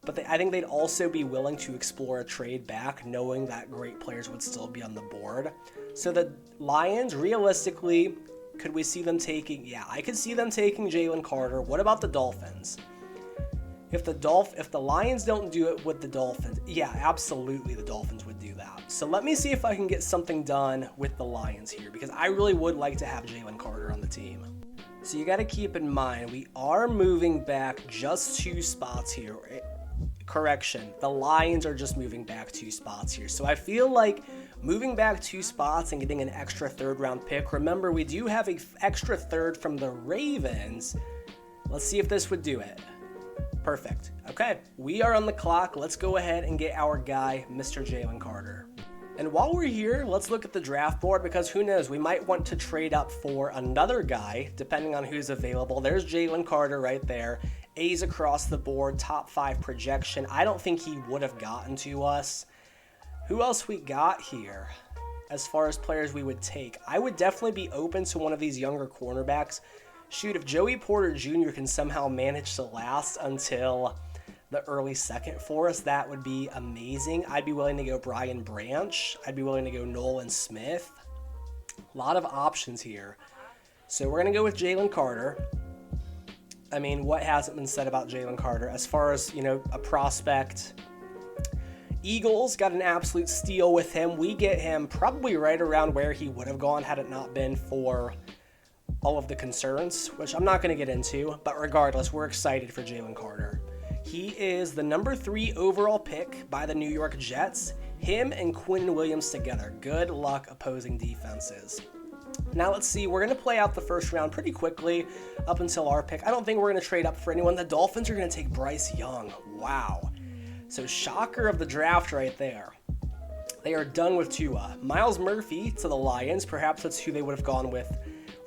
but I think they'd also be willing to explore a trade back, knowing that great players would still be on the board. So the Lions, realistically, could we see them taking? Yeah, I could see them taking Jalen Carter. What about the Dolphins? If the Lions don't do it with the Dolphins, yeah, absolutely the Dolphins would do that. So let me see if I can get something done with the Lions here, because I really would like to have Jalen Carter on the team. So you got to keep in mind, we are moving back just 2 spots here. Correction, the Lions are just moving back 2 spots here. So I feel like moving back 2 spots and getting an extra 3rd round pick. Remember, we do have an extra 3rd from the Ravens. Let's see if this would do it. Perfect. Okay, we are on the clock. Let's go ahead and get our guy, Mr. Jalen Carter. And while we're here, let's look at the draft board, because who knows, we might want to trade up for another guy, depending on who's available. There's Jalen Carter right there. A's across the board, top 5 projection. I don't think he would have gotten to us. Who else we got here as far as players we would take? I would definitely be open to one of these younger cornerbacks. Shoot, if Joey Porter Jr. can somehow manage to last until the early 2nd for us, that would be amazing. I'd be willing to go Brian Branch. I'd be willing to go Nolan Smith. A lot of options here. So we're going to go with Jalen Carter. I mean, what hasn't been said about Jalen Carter? As far as, you know, a prospect, Eagles got an absolute steal with him. We get him probably right around where he would have gone had it not been for all of the concerns, which I'm not going to get into, but regardless, we're excited for Jalen Carter. He is the number 3 overall pick by the New York Jets. Him and Quinn Williams together. Good luck opposing defenses. Now let's see, we're going to play out the 1st round pretty quickly up until our pick. I don't think we're going to trade up for anyone. The Dolphins are going to take Bryce Young. Wow. So shocker of the draft right there. They are done with Tua. Miles Murphy to the Lions. Perhaps that's who they would have gone with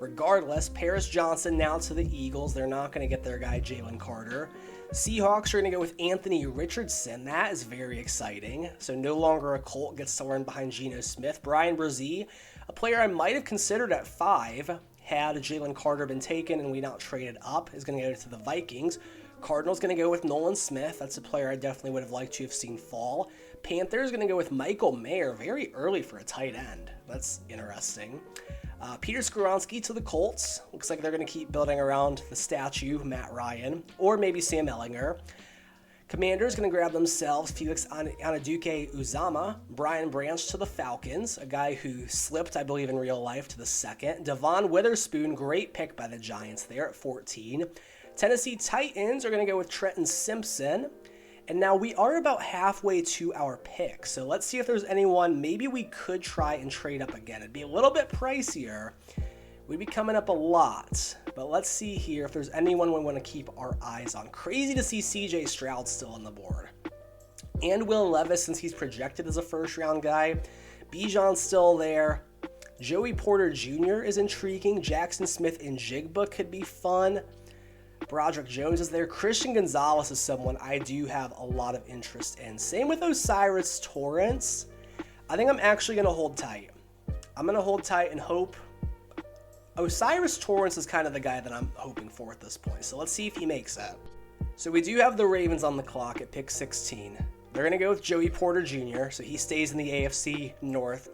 regardless. Paris Johnson now to the Eagles. They're not going to get their guy Jalen Carter. Seahawks are going to go with Anthony Richardson. That is very exciting. So no longer a Colt, gets to learn behind Geno Smith. Brian Brzee, a player I might have considered at 5 had Jalen Carter been taken and we not traded up, is going to go to the Vikings. Cardinals going to go with Nolan Smith. That's a player I definitely would have liked to have seen fall. Panthers going to go with Michael Mayer, very early for a tight end. That's interesting. Peter Skoronski to the Colts. Looks like they're going to keep building around the statue, Matt Ryan, or maybe Sam Ellinger. Commanders going to grab themselves Felix Anaduke-Uzama. Brian Branch to the Falcons, a guy who slipped, I believe, in real life to the 2nd. Devon Witherspoon, great pick by the Giants there at 14. Tennessee Titans are going to go with Trenton Simpson. And now we are about halfway to our pick. So let's see if there's anyone maybe we could try and trade up again. It'd be a little bit pricier. We'd be coming up a lot. But let's see here if there's anyone we want to keep our eyes on. Crazy to see CJ Stroud still on the board. And Will Levis, since he's projected as a 1st round guy. Bijan's still there. Joey Porter Jr. is intriguing. Jackson Smith and Jigba could be fun. Broderick Jones is there. Christian Gonzalez is someone I do have a lot of interest in. Same with Osiris Torrance. I think I'm actually going to hold tight. I'm going to hold tight and hope. Osiris Torrance is kind of the guy that I'm hoping for at this point. So let's see if he makes it. So we do have the Ravens on the clock at pick 16. They're going to go with Joey Porter Jr., so he stays in the AFC North.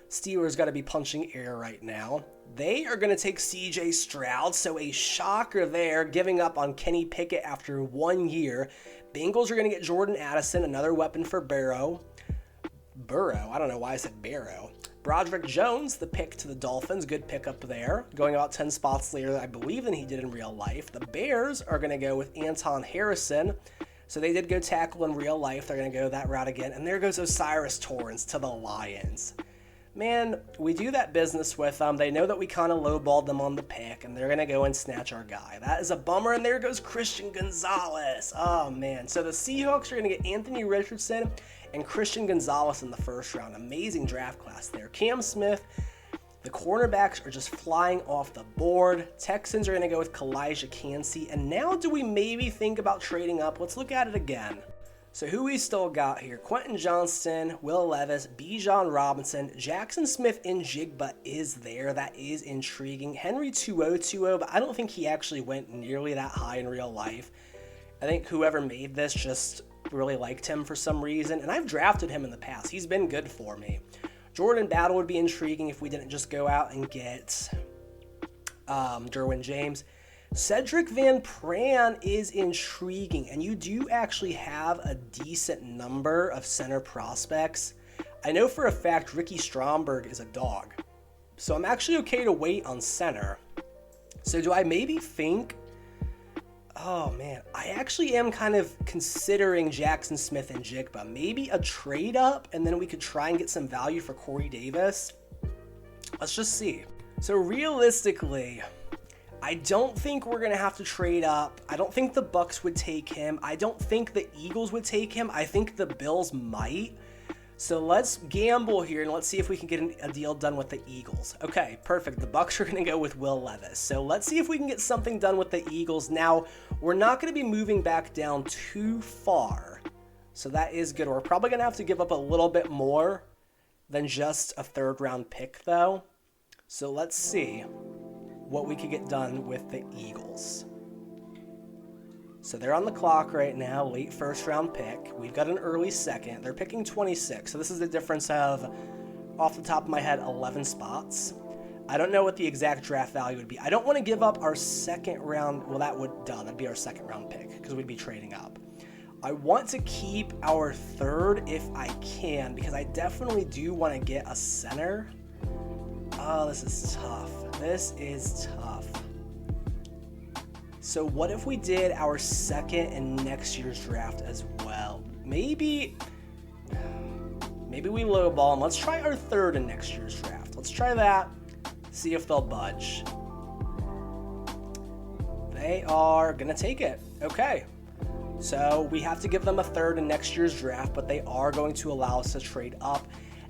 Steelers got to be punching air right now. They are going to take CJ Stroud, so a shocker there, giving up on Kenny Pickett after 1 year. Bengals are going to get Jordan Addison, another weapon for Burrow. I don't know why I said Barrow. Broderick Jones, the pick to the Dolphins, good pickup there. Going about 10 spots later, I believe, than he did in real life. The Bears are going to go with Anton Harrison So they did go tackle in real life. They're going to go that route again. And there goes Osiris Torrance to the Lions. Man, we do that business with them. They know that we kind of lowballed them on the pick, and they're going to go and snatch our guy. That is a bummer, and there goes Christian Gonzalez. Oh, man. So the Seahawks are going to get Anthony Richardson and Christian Gonzalez in the first round. Amazing draft class there. Cam Smith, the cornerbacks are just flying off the board. Texans are going to go with Kalijah Cansey. And now do we maybe think about trading up? Let's look at it again. So who we still got here? Quentin Johnston, Will Levis, Bijan Robinson, Jackson Smith and Jigba is there. That is intriguing. Henry 2.0, but I don't think he actually went nearly that high in real life. I think whoever made this just really liked him for some reason, and I've drafted him in the past. He's been good for me. Jordan Battle would be intriguing if we didn't just go out and get Derwin James. Cedric Van Pran is intriguing, and you do actually have a decent number of center prospects. I know for a fact Ricky Stromberg is a dog, so I'm actually okay to wait on center. So do I maybe think... Oh, man, I actually am kind of considering Jackson Smith and Jigba. Maybe a trade up, and then we could try and get some value for Corey Davis. Let's just see. So realistically, I don't think we're going to have to trade up. I don't think the Bucks would take him. I don't think the Eagles would take him. I think the Bills might. So let's gamble here, and let's see if we can get a deal done with the Eagles. Okay, perfect. The Bucks are going to go with Will Levis. So let's see if we can get something done with the Eagles. Now, we're not going to be moving back down too far. So that is good. We're probably going to have to give up a little bit more than just a third-round pick, though. So let's see what we could get done with the Eagles. So they're on the clock right now, late first-round pick. We've got an early second. They're picking 26, so this is the difference of, off the top of my head, 11 spots. I don't know what the exact draft value would be. I don't want to give up our second round. Well, that'd be our second-round pick because we'd be trading up. I want to keep our third if I can because I definitely do want to get a center. Oh, this is tough. This is tough. So what if we did our second and next year's draft as well? Maybe we lowball them. Let's try our third and next year's draft. Let's try that. See if they'll budge. They are going to take it. Okay. So we have to give them a third in next year's draft, but they are going to allow us to trade up.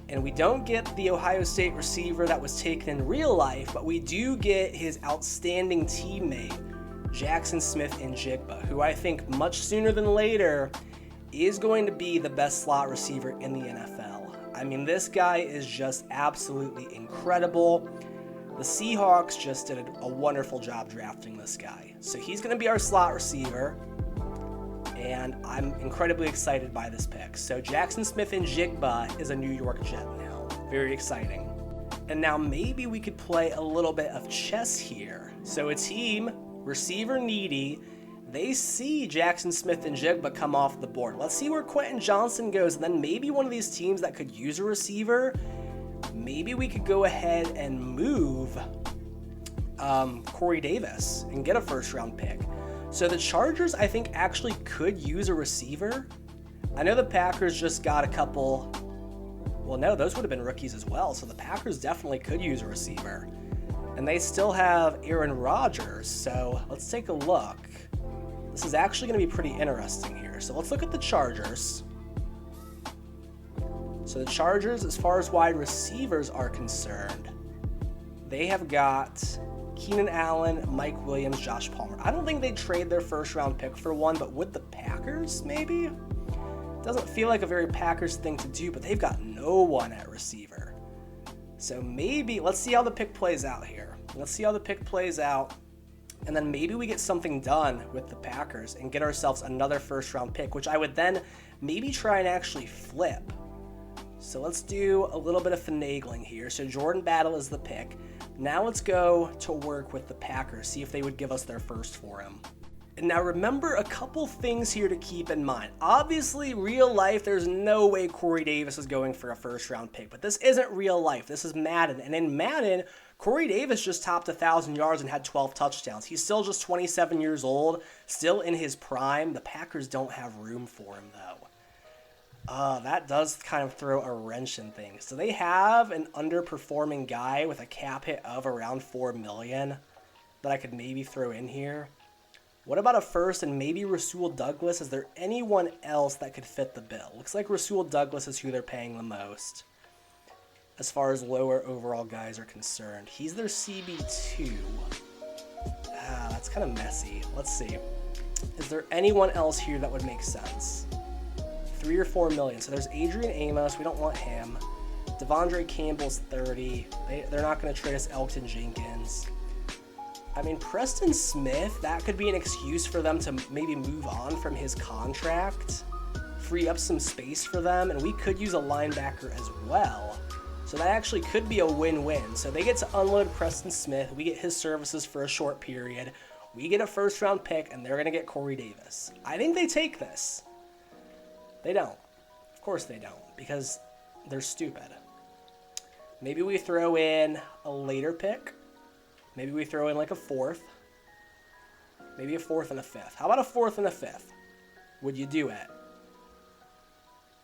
And we don't get the Ohio State receiver that was taken in real life, but we do get his outstanding teammate, Jackson Smith and Jigba, who I think much sooner than later is going to be the best slot receiver in the NFL. I mean, this guy is just absolutely incredible. The Seahawks just did a wonderful job drafting this guy. So he's going to be our slot receiver, and I'm incredibly excited by this pick. So Jackson Smith and Jigba is a New York Jet now. Very exciting. And now maybe we could play a little bit of chess here. So a team... receiver needy, they see Jackson Smith and Jigba come off the board. Let's see where Quentin Johnston goes, and then maybe one of these teams that could use a receiver, maybe we could go ahead and move Corey Davis and get a first-round pick. So the Chargers, I think, actually could use a receiver. I know the Packers just got a couple... Well, no, those would have been rookies as well, so the Packers definitely could use a receiver. And they still have Aaron Rodgers, so let's take a look. This is actually going to be pretty interesting here. So let's look at the Chargers. So the Chargers, as far as wide receivers are concerned, they have got Keenan Allen, Mike Williams, Josh Palmer. I don't think they'd trade their first-round pick for one, but would the Packers, maybe? Doesn't feel like a very Packers thing to do, but they've got no one at receiver. So maybe, let's see how the pick plays out here. Let's see how the pick plays out. And then maybe we get something done with the Packers and get ourselves another first-round pick, which I would then maybe try and actually flip. So let's do a little bit of finagling here. So Jordan Battle is the pick. Now let's go to work with the Packers, see if they would give us their first for him. And now remember a couple things here to keep in mind. Obviously, real life, there's no way Corey Davis is going for a first-round pick. But this isn't real life. This is Madden. And in Madden, Corey Davis just topped 1,000 yards and had 12 touchdowns. He's still just 27 years old, still in his prime. The Packers don't have room for him, though. That does kind of throw a wrench in things. So they have an underperforming guy with a cap hit of around $4 million that I could maybe throw in here. What about a first and maybe Rasul Douglas? Is there anyone else that could fit the bill? Looks like Rasul Douglas is who they're paying the most as far as lower overall guys are concerned. He's their CB2. That's kind of messy. Let's see. Is there anyone else here that would make sense? 3 or 4 million. So there's Adrian Amos. We don't want him. Devondre Campbell's 30. They're not going to trade us Elgton Jenkins. I mean, Preston Smith, that could be an excuse for them to maybe move on from his contract, free up some space for them, and we could use a linebacker as well. So that actually could be a win-win. So they get to unload Preston Smith. We get his services for a short period. We get a first-round pick, and they're going to get Corey Davis. I think they take this. They don't. Of course they don't, because they're stupid. Maybe we throw in a later pick. Maybe we throw in like a fourth. Maybe a fourth and a fifth. How about a fourth and a fifth? Would you do it?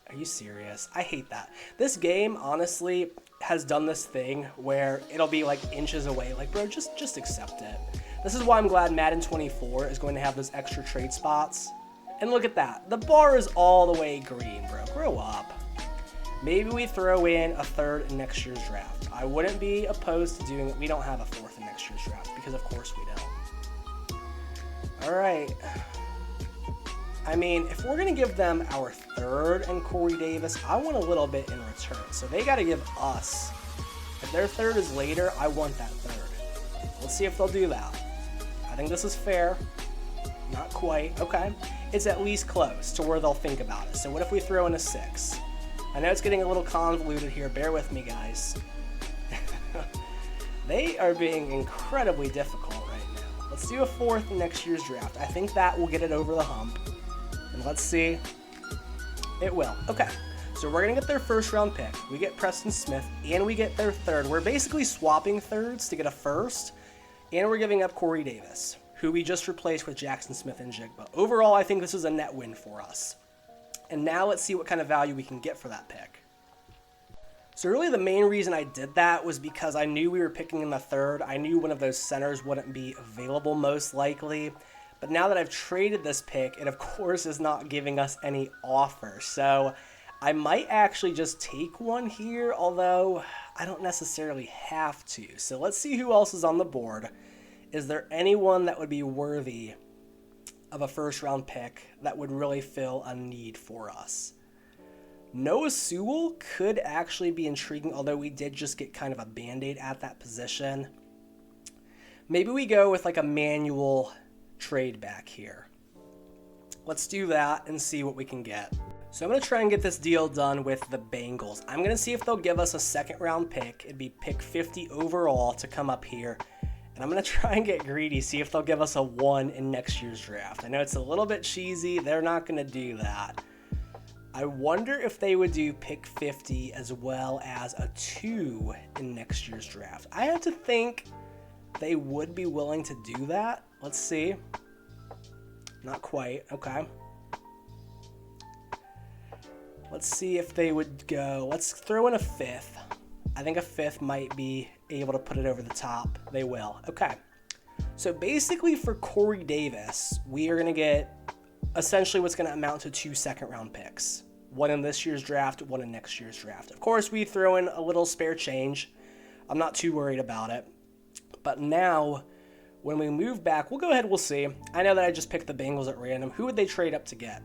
Are you serious? I hate that. This game, honestly, has done this thing where it'll be like inches away. Like, bro, just accept it. This is why I'm glad Madden 24 is going to have those extra trade spots. And look at that. The bar is all the way green, bro. Grow up. Maybe we throw in a third in next year's draft. I wouldn't be opposed to doing it. We don't have a fourth in next year's draft because, of course, we don't. All right. I mean, if we're going to give them our third and Corey Davis, I want a little bit in return. So they got to give us. If their third is later, I want that third. Let's see if they'll do that. I think this is fair. Not quite. Okay. It's at least close to where they'll think about it. So what if we throw in a 6? I know it's getting a little convoluted here. Bear with me, guys. They are being incredibly difficult right now. Let's do a fourth in next year's draft. I think that will get it over the hump. And let's see. It will. Okay. So we're going to get their first round pick. We get Preston Smith, and we get their third. We're basically swapping thirds to get a first, and we're giving up Corey Davis, who we just replaced with Jackson Smith and Jigba. Overall, I think this is a net win for us. And now let's see what kind of value we can get for that pick. So really the main reason I did that was because I knew we were picking in the third. I knew one of those centers wouldn't be available most likely. But now that I've traded this pick, it of course is not giving us any offer. So I might actually just take one here, although I don't necessarily have to. So let's see who else is on the board. Is there anyone that would be worthy of a first round pick that would really fill a need for us? Noah Sewell could actually be intriguing, although we did just get kind of a band-aid at that position. Maybe we go with like a manual trade back here. Let's do that and see what we can get. So I'm going to try and get this deal done with the Bengals. I'm going to see if they'll give us a second round pick. It'd be pick 50 overall to come up here. And I'm going to try and get greedy, see if they'll give us a 1 in next year's draft. I know it's a little bit cheesy. They're not going to do that. I wonder if they would do pick 50 as well as a 2 in next year's draft. I have to think they would be willing to do that. Let's see. Not quite. Okay. Let's see if they would go. Let's throw in a 5th. I think a 5th might be able to put it over the top. They will. Okay. So basically for Corey Davis, we are going to get essentially what's going to amount to 2 second-round picks. 1 in this year's draft, 1 in next year's draft. Of course, we throw in a little spare change. I'm not too worried about it. But now, when we move back, we'll go ahead, we'll see. I know that I just picked the Bengals at random. Who would they trade up to get?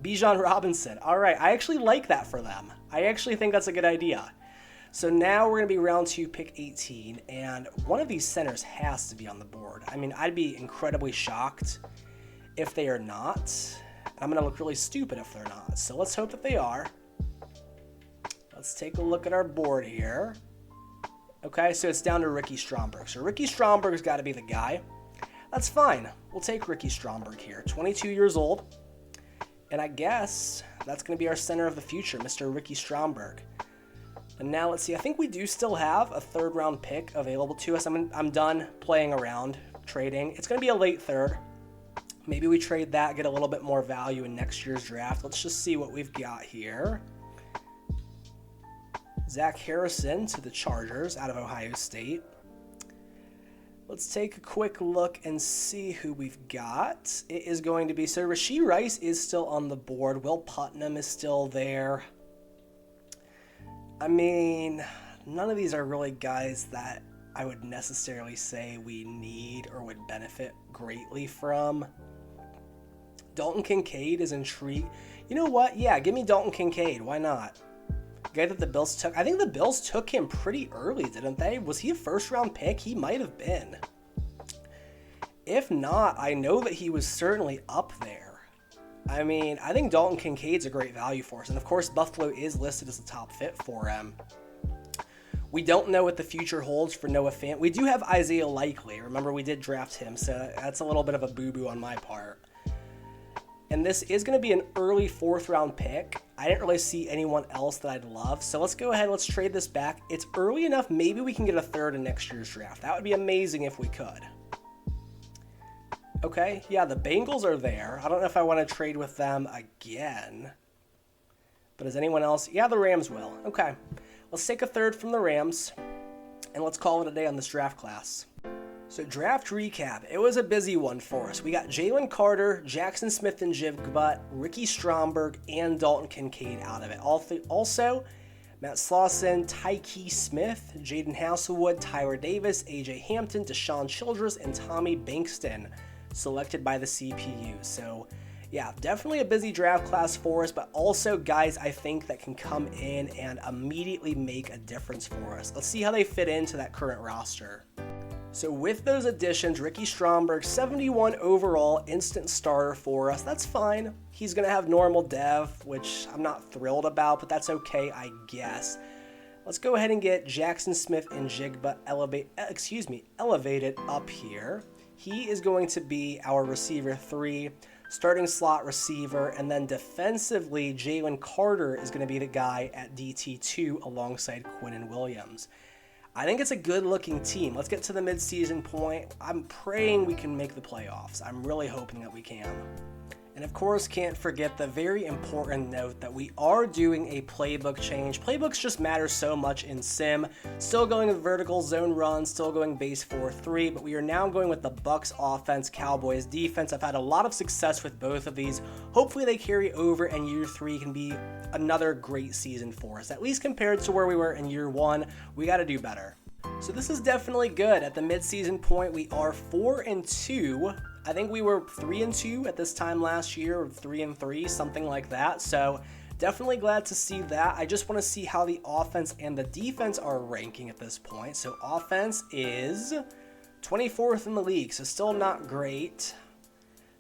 Bijan Robinson. All right, I actually like that for them. I actually think that's a good idea. So now we're going to be round 2, pick 18, and one of these centers has to be on the board. I mean, I'd be incredibly shocked if they are not. I'm going to look really stupid if they're not. So let's hope that they are. Let's take a look at our board here. Okay, so it's down to Ricky Stromberg. So Ricky Stromberg's got to be the guy. That's fine. We'll take Ricky Stromberg here. 22 years old. And I guess that's going to be our center of the future, Mr. Ricky Stromberg. And now let's see, I think we do still have a 3rd round pick available to us. I'm done playing around, trading. It's going to be a late 3rd. Maybe we trade that, get a little bit more value in next year's draft. Let's just see what we've got here. Zach Harrison to the Chargers out of Ohio State. Let's take a quick look and see who we've got. It is going to be, so Rashee Rice is still on the board. Will Putnam is still there. I mean, none of these are really guys that I would necessarily say we need or would benefit greatly from. Dalton Kincaid is intrigued. You know what? Yeah, give me Dalton Kincaid. Why not? Guy that the Bills took. I think the Bills took him pretty early, didn't they? Was he a 1st round pick? He might have been. If not, I know that he was certainly up there. I mean, I think Dalton Kincaid's a great value for us. And of course, Buffalo is listed as a top fit for him. We don't know what the future holds for Noah Fant. We do have Isaiah Likely. Remember, we did draft him, so that's a little bit of a boo-boo on my part. And this is going to be an early 4th round pick. I didn't really see anyone else that I'd love. So let's go ahead, let's trade this back. It's early enough, maybe we can get a 3rd in next year's draft. That would be amazing if we could. Okay, yeah, the Bengals are there. I don't know if I want to trade with them again. But is anyone else? Yeah, the Rams will. Okay, let's take a 3rd from the Rams. And let's call it a day on this draft class. So draft recap, it was a busy one for us. We got Jalen Carter, Jackson Smith and Jigba, Ricky Stromberg, and Dalton Kincaid out of it. Also, Matt Slauson, Tyke Smith, Jaden Hasselwood, Tyler Davis, AJ Hampton, Deshaun Childress, and Tommy Bankston selected by the CPU. So yeah, definitely a busy draft class for us, but also guys I think that can come in and immediately make a difference for us. Let's see how they fit into that current roster. So with those additions, Ricky Stromberg, 71 overall, instant starter for us. That's fine. He's going to have normal dev, which I'm not thrilled about, but that's okay, I guess. Let's go ahead and get Jackson Smith and Jigba elevated up here. He is going to be our receiver 3, starting slot receiver, and then defensively, Jalen Carter is going to be the guy at DT2 alongside Quinnen Williams. I think it's a good-looking team. Let's get to the midseason point. I'm praying we can make the playoffs. I'm really hoping that we can. And of course, can't forget the very important note that we are doing a playbook change. Playbooks just matter so much in Sim. Still going with vertical zone runs, still going base 4-3, but we are now going with the Bucs offense, Cowboys defense. I've had a lot of success with both of these. Hopefully they carry over and year 3 can be another great season for us. At least compared to where we were in year 1, we got to do better. So this is definitely good. At the midseason point, we are 4-2. I think we were 3-2 at this time last year, or 3-3, something like that. So definitely glad to see that. I just want to see how the offense and the defense are ranking at this point. So offense is 24th in the league, so still not great,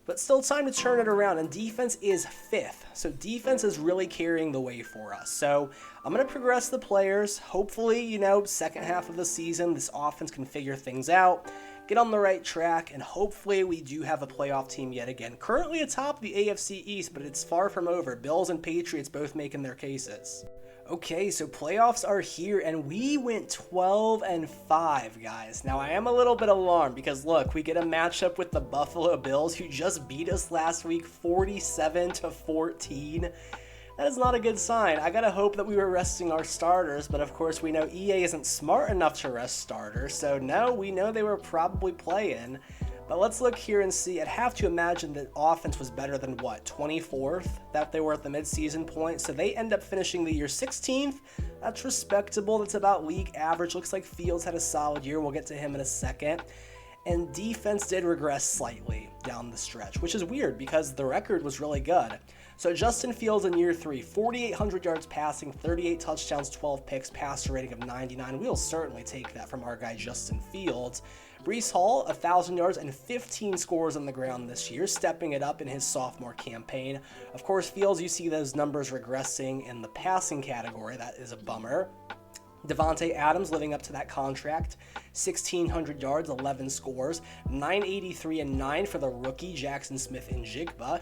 but still time to turn it around. And defense is 5th. So defense is really carrying the way for us. So I'm going to progress the players. Hopefully, second half of the season, this offense can figure things out, get on the right track, and hopefully we do have a playoff team yet again. Currently atop the AFC East, but it's far from over. Bills and Patriots both making their cases. Okay, so playoffs are here, and we went 12-5, guys. Now, I am a little bit alarmed because, look, we get a matchup with the Buffalo Bills, who just beat us last week 47-14. That is not a good sign. I gotta hope that we were resting our starters, but of course we know EA isn't smart enough to rest starters, so no, we know they were probably playing. But let's look here and see. I'd have to imagine that offense was better than, 24th that they were at the midseason point. So they end up finishing the year 16th. That's respectable. That's about league average. Looks like Fields had a solid year. We'll get to him in a second. And defense did regress slightly down the stretch, which is weird because the record was really good. So Justin Fields in year 3, 4,800 yards passing, 38 touchdowns, 12 picks, passer rating of 99. We'll certainly take that from our guy Justin Fields. Breece Hall, 1,000 yards and 15 scores on the ground this year, stepping it up in his sophomore campaign. Of course, Fields, you see those numbers regressing in the passing category. That is a bummer. Devontae Adams living up to that contract, 1,600 yards, 11 scores, 983 and 9 for the rookie Jackson Smith and Jigba.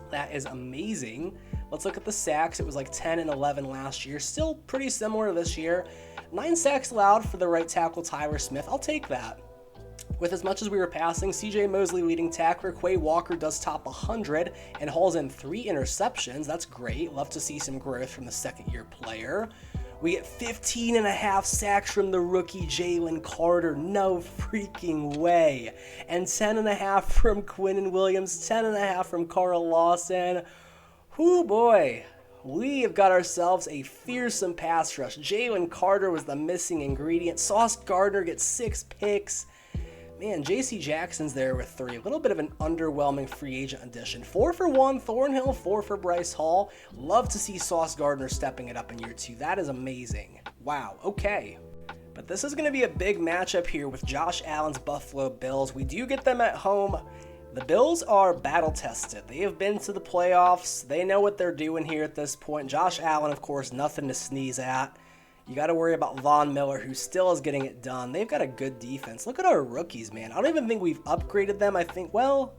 That is amazing. Let's look at the sacks. It was like 10 and 11 last year. Still pretty similar this year. 9 sacks allowed for the right tackle, Tyler Smith. I'll take that. With as much as we were passing, CJ Mosley leading tackler, Quay Walker does top 100 and hauls in 3 interceptions. That's great. Love to see some growth from the second-year player. We get 15.5 sacks from the rookie Jalen Carter. No freaking way. And 10.5 from Quinnen Williams, 10.5 from Carl Lawson. Whoo boy, we have got ourselves a fearsome pass rush. Jalen Carter was the missing ingredient. Sauce Gardner gets 6 picks. Man, J.C. Jackson's there with 3. A little bit of an underwhelming free agent addition. 4 for 1, Thornhill, 4 for Bryce Hall. Love to see Sauce Gardner stepping it up in year 2. That is amazing. Wow, okay. But this is going to be a big matchup here with Josh Allen's Buffalo Bills. We do get them at home. The Bills are battle-tested. They have been to the playoffs. They know what they're doing here at this point. Josh Allen, of course, nothing to sneeze at. You got to worry about Von Miller, who still is getting it done. They've got a good defense. Look at our rookies, man. I don't even think we've upgraded them. I think, well,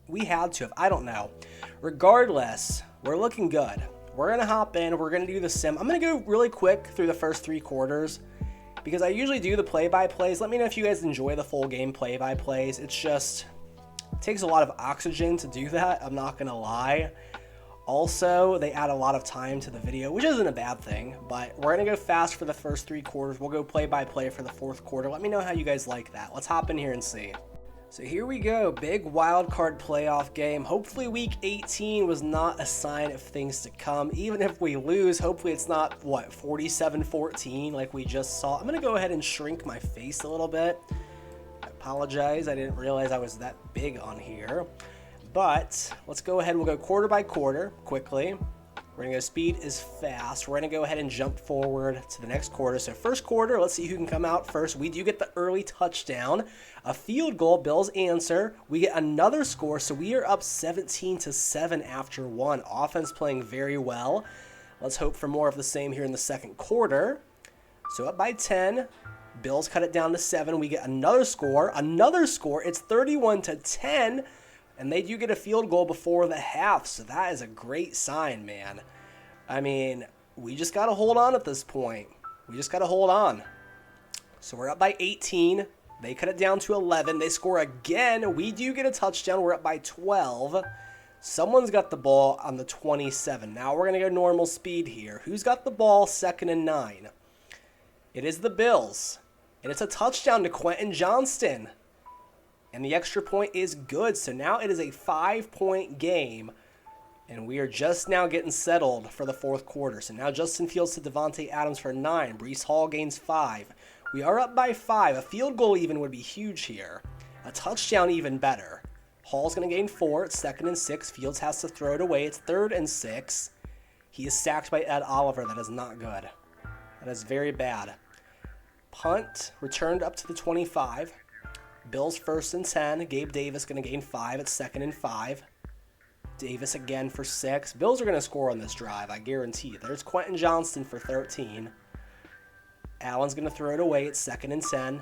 we had to have. I don't know. Regardless, we're looking good. We're going to hop in. We're going to do the sim. I'm going to go really quick through the first 3 quarters because I usually do the play-by-plays. Let me know if you guys enjoy the full game play-by-plays. It's just... it takes a lot of oxygen to do that, I'm not going to lie. Also, they add a lot of time to the video, which isn't a bad thing, but we're going to go fast for the first 3 quarters. We'll go play-by-play for the 4th quarter. Let me know how you guys like that. Let's hop in here and see. So here we go, big wild card playoff game. Hopefully week 18 was not a sign of things to come. Even if we lose, hopefully it's not, 47-14 like we just saw. I'm going to go ahead and shrink my face a little bit. Apologize, I didn't realize I was that big on here. But let's go ahead, we'll go quarter by quarter quickly. We're gonna go speed is fast. We're gonna go ahead and jump forward to the next quarter. So first quarter, let's see who can come out first. We do get the early touchdown, a field goal, Bills answer. We get another score, so we are up 17-7 after 1. Offense playing very well. Let's hope for more of the same here in the second quarter. So up by 10. Bills cut it down to 7. We get another score. It's 31-10, and they do get a field goal before the half, so that is a great sign, man. I mean, we just got to hold on at this point. We just got to hold on. So we're up by 18. They cut it down to 11. They score again. We do get a touchdown. We're up by 12. Someone's got the ball on the 27. Now we're going to go normal speed here. Who's got the ball? 2nd and 9. It is the Bills. And it's a touchdown to Quentin Johnston. And the extra point is good. So now it is a 5-point game. And we are just now getting settled for the 4th quarter. So now Justin Fields to Devontae Adams for 9. Breece Hall gains 5. We are up by 5. A field goal even would be huge here. A touchdown even better. Hall's going to gain 4. It's 2nd and 6. Fields has to throw it away. It's 3rd and 6. He is sacked by Ed Oliver. That is not good. That is very bad. Punt returned up to the 25. Bills 1st and 10. Gabe Davis going to gain 5. It's 2nd and 5. Davis again for 6. Bills are going to score on this drive, I guarantee. There's Quentin Johnston for 13. Allen's going to throw it away. It's 2nd and 10.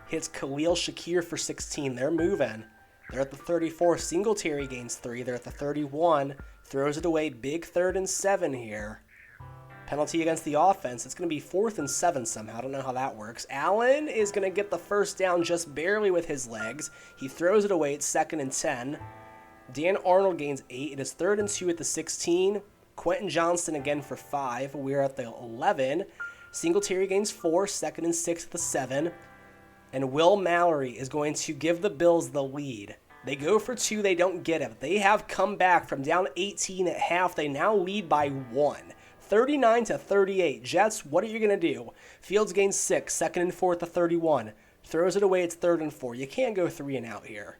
Hits Khalil Shakir for 16. They're moving. They're at the 34. Singletary gains 3. They're at the 31. Throws it away. Big 3rd and 7 here. Penalty against the offense. It's going to be 4th and 7 somehow. I don't know how that works. Allen is going to get the first down just barely with his legs. He throws it away. It's 2nd and 10. Dan Arnold gains 8. It is 3rd and 2 at the 16. Quentin Johnston again for 5. We're at the 11. Singletary gains 4. 2nd and 6 at the 7. And Will Mallory is going to give the Bills the lead. They go for 2. They don't get it. They have come back from down 18 at half. They now lead by 1. 39-38. Jets, what are you going to do? Fields gains 6. 2nd and 4 at the 31. Throws it away. It's 3rd and 4. You can't go 3 and out here.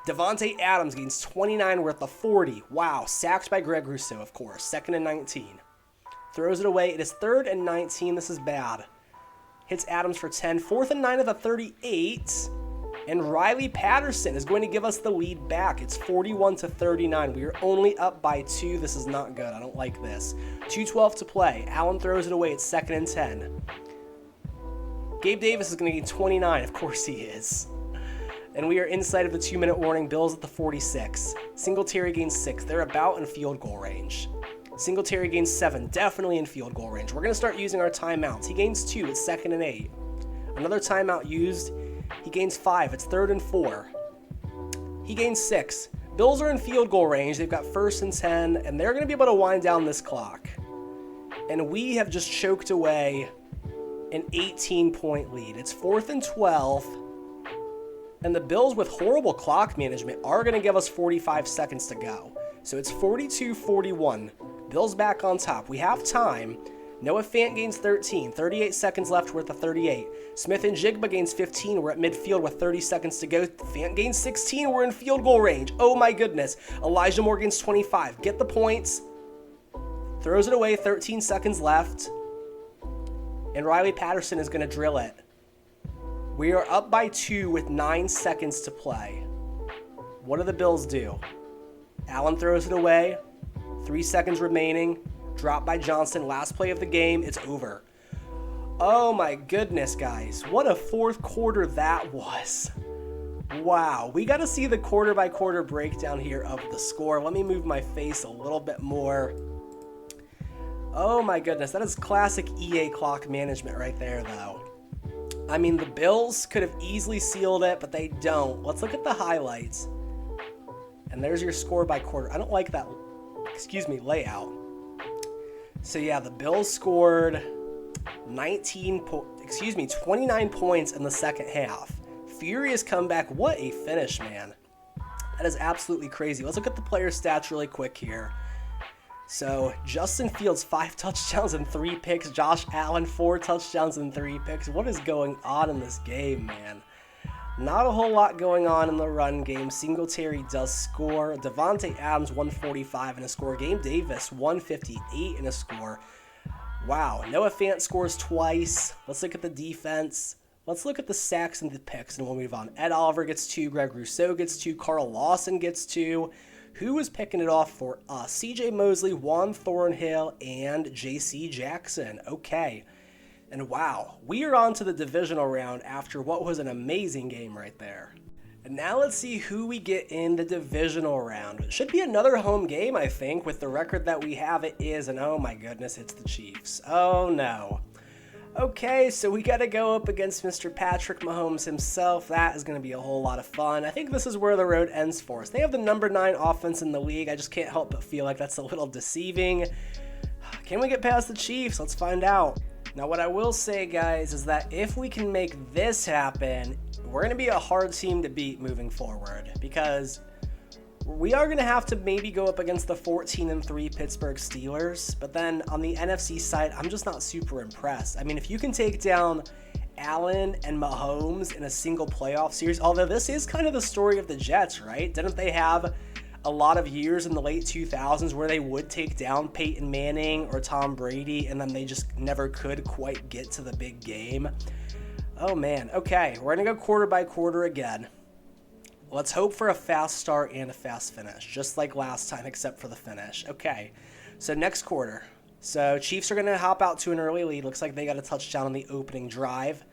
Devontae Adams gains 29. We're at the 40. Wow. Sacked by Greg Rousseau, of course. 2nd and 19. Throws it away. It is 3rd and 19. This is bad. Hits Adams for 10. 4th and 9 at the 38. And Riley Patterson is going to give us the lead back. It's 41-39. We are only up by 2. This is not good. I don't like this. 2:12 to play. Allen throws it away. It's 2nd and 10. Gabe Davis is going to get 29. Of course he is. And we are inside of the 2-minute warning. Bills at the 46. Singletary gains 6. They're about in field goal range. Singletary gains 7. Definitely in field goal range. We're going to start using our timeouts. He gains 2. It's 2nd and 8. Another timeout used. He gains 5. It's 3rd and 4. He gains 6. Bills are in field goal range. They've got 1st and 10, and they're going to be able to wind down this clock. And we have just choked away an 18-point lead. It's 4th and 12, and the Bills, with horrible clock management, are going to give us 45 seconds to go. So it's 42-41. Bills back on top. We have time. Noah Fant gains 13. 38 seconds left. We're at the 38. Smith and Jigba gains 15. We're at midfield with 30 seconds to go. Fant gains 16. We're in field goal range. Oh my goodness. Elijah Moore gains 25. Get the points. Throws it away. 13 seconds left. And Riley Patterson is going to drill it. We are up by 2 with 9 seconds to play. What do the Bills do? Allen throws it away. 3 seconds remaining. Drop by Johnson. Last play of the game. It's over. Oh my goodness, guys. What a fourth quarter that was. Wow. We got to see the quarter-by-quarter breakdown here of the score. Let me move my face a little bit more. Oh my goodness. That is classic EA clock management right there, though. I mean, the Bills could have easily sealed it, but they don't. Let's look at the highlights. And there's your score by quarter. I don't like that, layout. So yeah, the Bills scored 29 points in the second half. Furious comeback. What a finish, man. That is absolutely crazy. Let's look at the player stats really quick here. So Justin Fields, 5 touchdowns and 3 picks. Josh Allen, 4 touchdowns and 3 picks. What is going on in this game, man? Not a whole lot going on in the run game. Singletary does score. Devontae Adams, 145 in a score. Gabe Davis, 158 in a score. Wow. Noah Fant scores twice. Let's look at the defense. Let's look at the sacks and the picks, and we'll move on. Ed Oliver gets 2. Greg Rousseau gets 2. Carl Lawson gets 2. Who is picking it off for us? CJ Mosley, Juan Thornhill, and JC Jackson. Okay. And wow, we are on to the divisional round after what was an amazing game right there. And now let's see who we get in the divisional round. It should be another home game, I think. With the record that we have, it is. And oh my goodness, it's the Chiefs. Oh no. Okay, so we got to go up against Mr. Patrick Mahomes himself. That is going to be a whole lot of fun. I think this is where the road ends for us. They have the number 9 offense in the league. I just can't help but feel like that's a little deceiving. Can we get past the Chiefs? Let's find out. Now, what I will say, guys, is that if we can make this happen, we're going to be a hard team to beat moving forward, because we are going to have to maybe go up against the 14-3 Pittsburgh Steelers. But then on the NFC side, I'm just not super impressed. I mean, if you can take down Allen and Mahomes in a single playoff series, although this is kind of the story of the Jets, right? Didn't they have a lot of years in the late 2000s where they would take down Peyton Manning or Tom Brady, and then they just never could quite get to the big game? Oh man. Okay, we're going to go quarter by quarter again. Let's hope for a fast start and a fast finish, just like last time, except for the finish. Okay, so next quarter. So Chiefs are going to hop out to an early lead. Looks like they got a touchdown on the opening drive.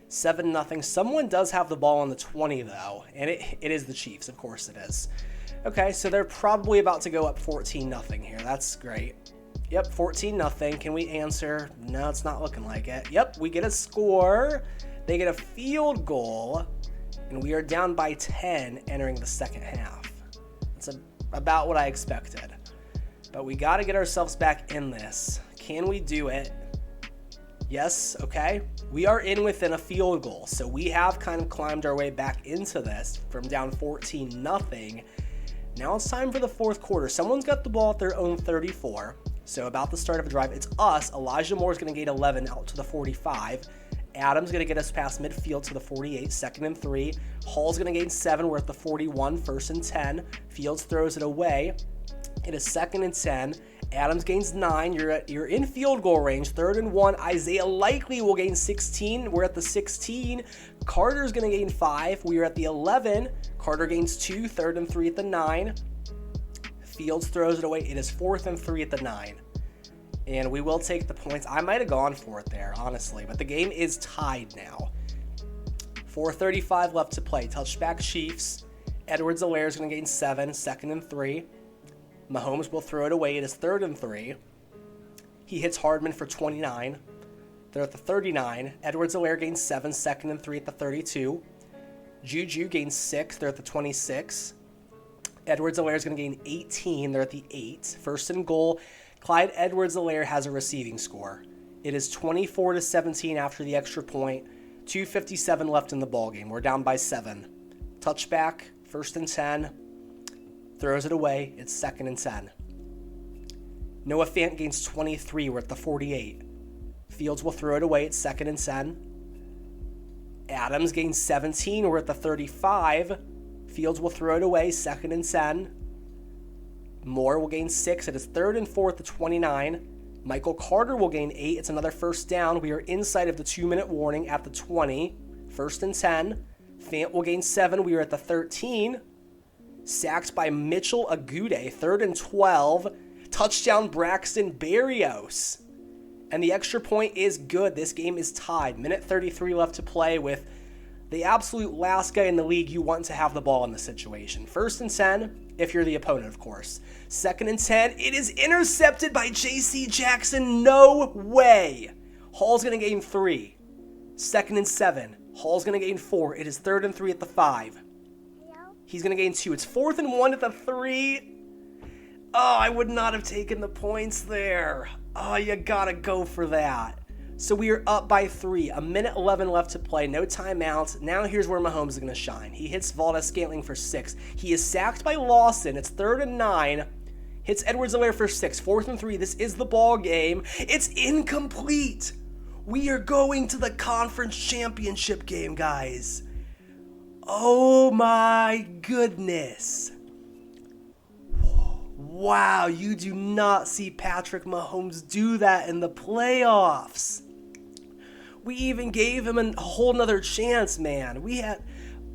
7-0. Someone does have the ball on the 20, though, and it is the Chiefs. Of course it is. Okay, so they're probably about to go up 14-0 here. That's great. Yep, 14-0. Can we answer? No, it's not looking like it. Yep, we get a score. They get a field goal, and we are down by 10 entering the second half. That's about what I expected. But we got to get ourselves back in this. Can we do it? Yes, okay. We are in within a field goal, so we have kind of climbed our way back into this from down 14-0. Now it's time for the fourth quarter. Someone's got the ball at their own 34. So about the start of a drive, it's us. Elijah Moore is going to gain 11 out to the 45. Adams going to get us past midfield to the 48, 2nd and 3. Hall's going to gain 7. We're at the 41, 1st and 10. Fields throws it away. It is 2nd and 10. Adams gains 9. You're in field goal range. 3rd and 1. Isaiah Likely will gain 16. We're at the 16. Carter's going to gain 5. We are at the 11. Carter gains 2. 3rd and 3 at the 9. Fields throws it away. It is 4th and 3 at the 9. And we will take the points. I might have gone for it there, honestly, but the game is tied now. 4:35 left to play. Touchback Chiefs. Edwards-Helaire is going to gain 7, 2nd and 3. Mahomes will throw it away. It is 3rd and 3. He hits Hardman for 29. They're at the 39. Edwards-Helaire gains 7, 2nd and 3 at the 32. Juju gains 6. They're at the 26. Edwards-Helaire is going to gain 18. They're at the 8. 1st and goal. Clyde Edwards-Helaire has a receiving score. It is 24-17 after the extra point. 2:57 left in the ballgame. We're down by 7. Touchback, 1st and 10. Throws it away. It's 2nd and 10. Noah Fant gains 23. We're at the 48. Fields will throw it away. It's 2nd and 10. Adams gains 17. We're at the 35. Fields will throw it away. 2nd and 10. Moore will gain 6. It is 3rd and 4 at the 29. Michael Carter will gain 8. It's another 1st down. We are inside of the 2-minute warning at the 20. 1st and 10. Fant will gain 7. We are at the 13. Sacked by Mitchell Agude. 3rd and 12. Touchdown Braxton Berrios. And the extra point is good. This game is tied. Minute 33 left to play with the absolute last guy in the league you want to have the ball in the situation. 1st and 10, if you're the opponent, of course. 2nd and 10, it is intercepted by J.C. Jackson. No way. Hall's going to gain 3. 2nd and 7, Hall's going to gain 4. It is 3rd and 3 at the 5. He's going to gain 2. It's 4th and 1 at the 3. Oh, I would not have taken the points there. Oh, you got to go for that. So we are up by 3. A minute 11 left to play. No timeouts. Now here's where Mahomes is going to shine. He hits Valdez-Scantling for 6. He is sacked by Lawson. It's 3rd and 9. Hits Edwards-Helaire for 6. 4th and 3. This is the ball game. It's incomplete. We are going to the conference championship game, guys. Oh my goodness. Wow, you do not see Patrick Mahomes do that in the playoffs. We even gave him a whole nother chance, man. We had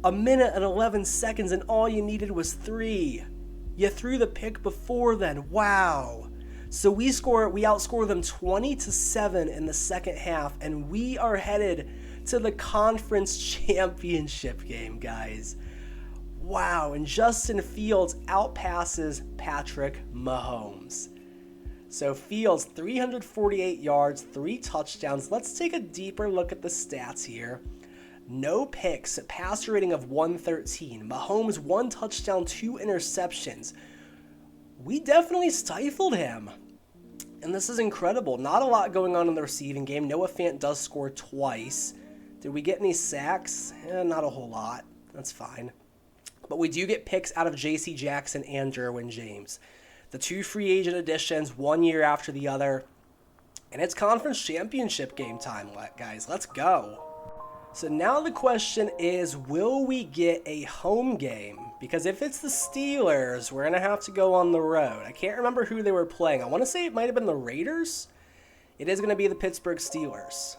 a minute and 11 seconds and all you needed was 3. You threw the pick before then. Wow. So we outscore them 20-7 in the second half, and we are headed to the conference championship game, guys. Wow, and Justin Fields outpasses Patrick Mahomes. So Fields, 348 yards, 3 touchdowns. Let's take a deeper look at the stats here. No picks, a passer rating of 113. Mahomes, 1 touchdown, 2 interceptions. We definitely stifled him. And this is incredible. Not a lot going on in the receiving game. Noah Fant does score twice. Did we get any sacks? Not a whole lot. That's fine. But we do get picks out of J.C. Jackson and Derwin James. The 2 free agent additions, 1 year after the other. And it's conference championship game time, guys. Let's go. So now the question is, will we get a home game? Because if it's the Steelers, we're going to have to go on the road. I can't remember who they were playing. I want to say it might have been the Raiders. It is going to be the Pittsburgh Steelers.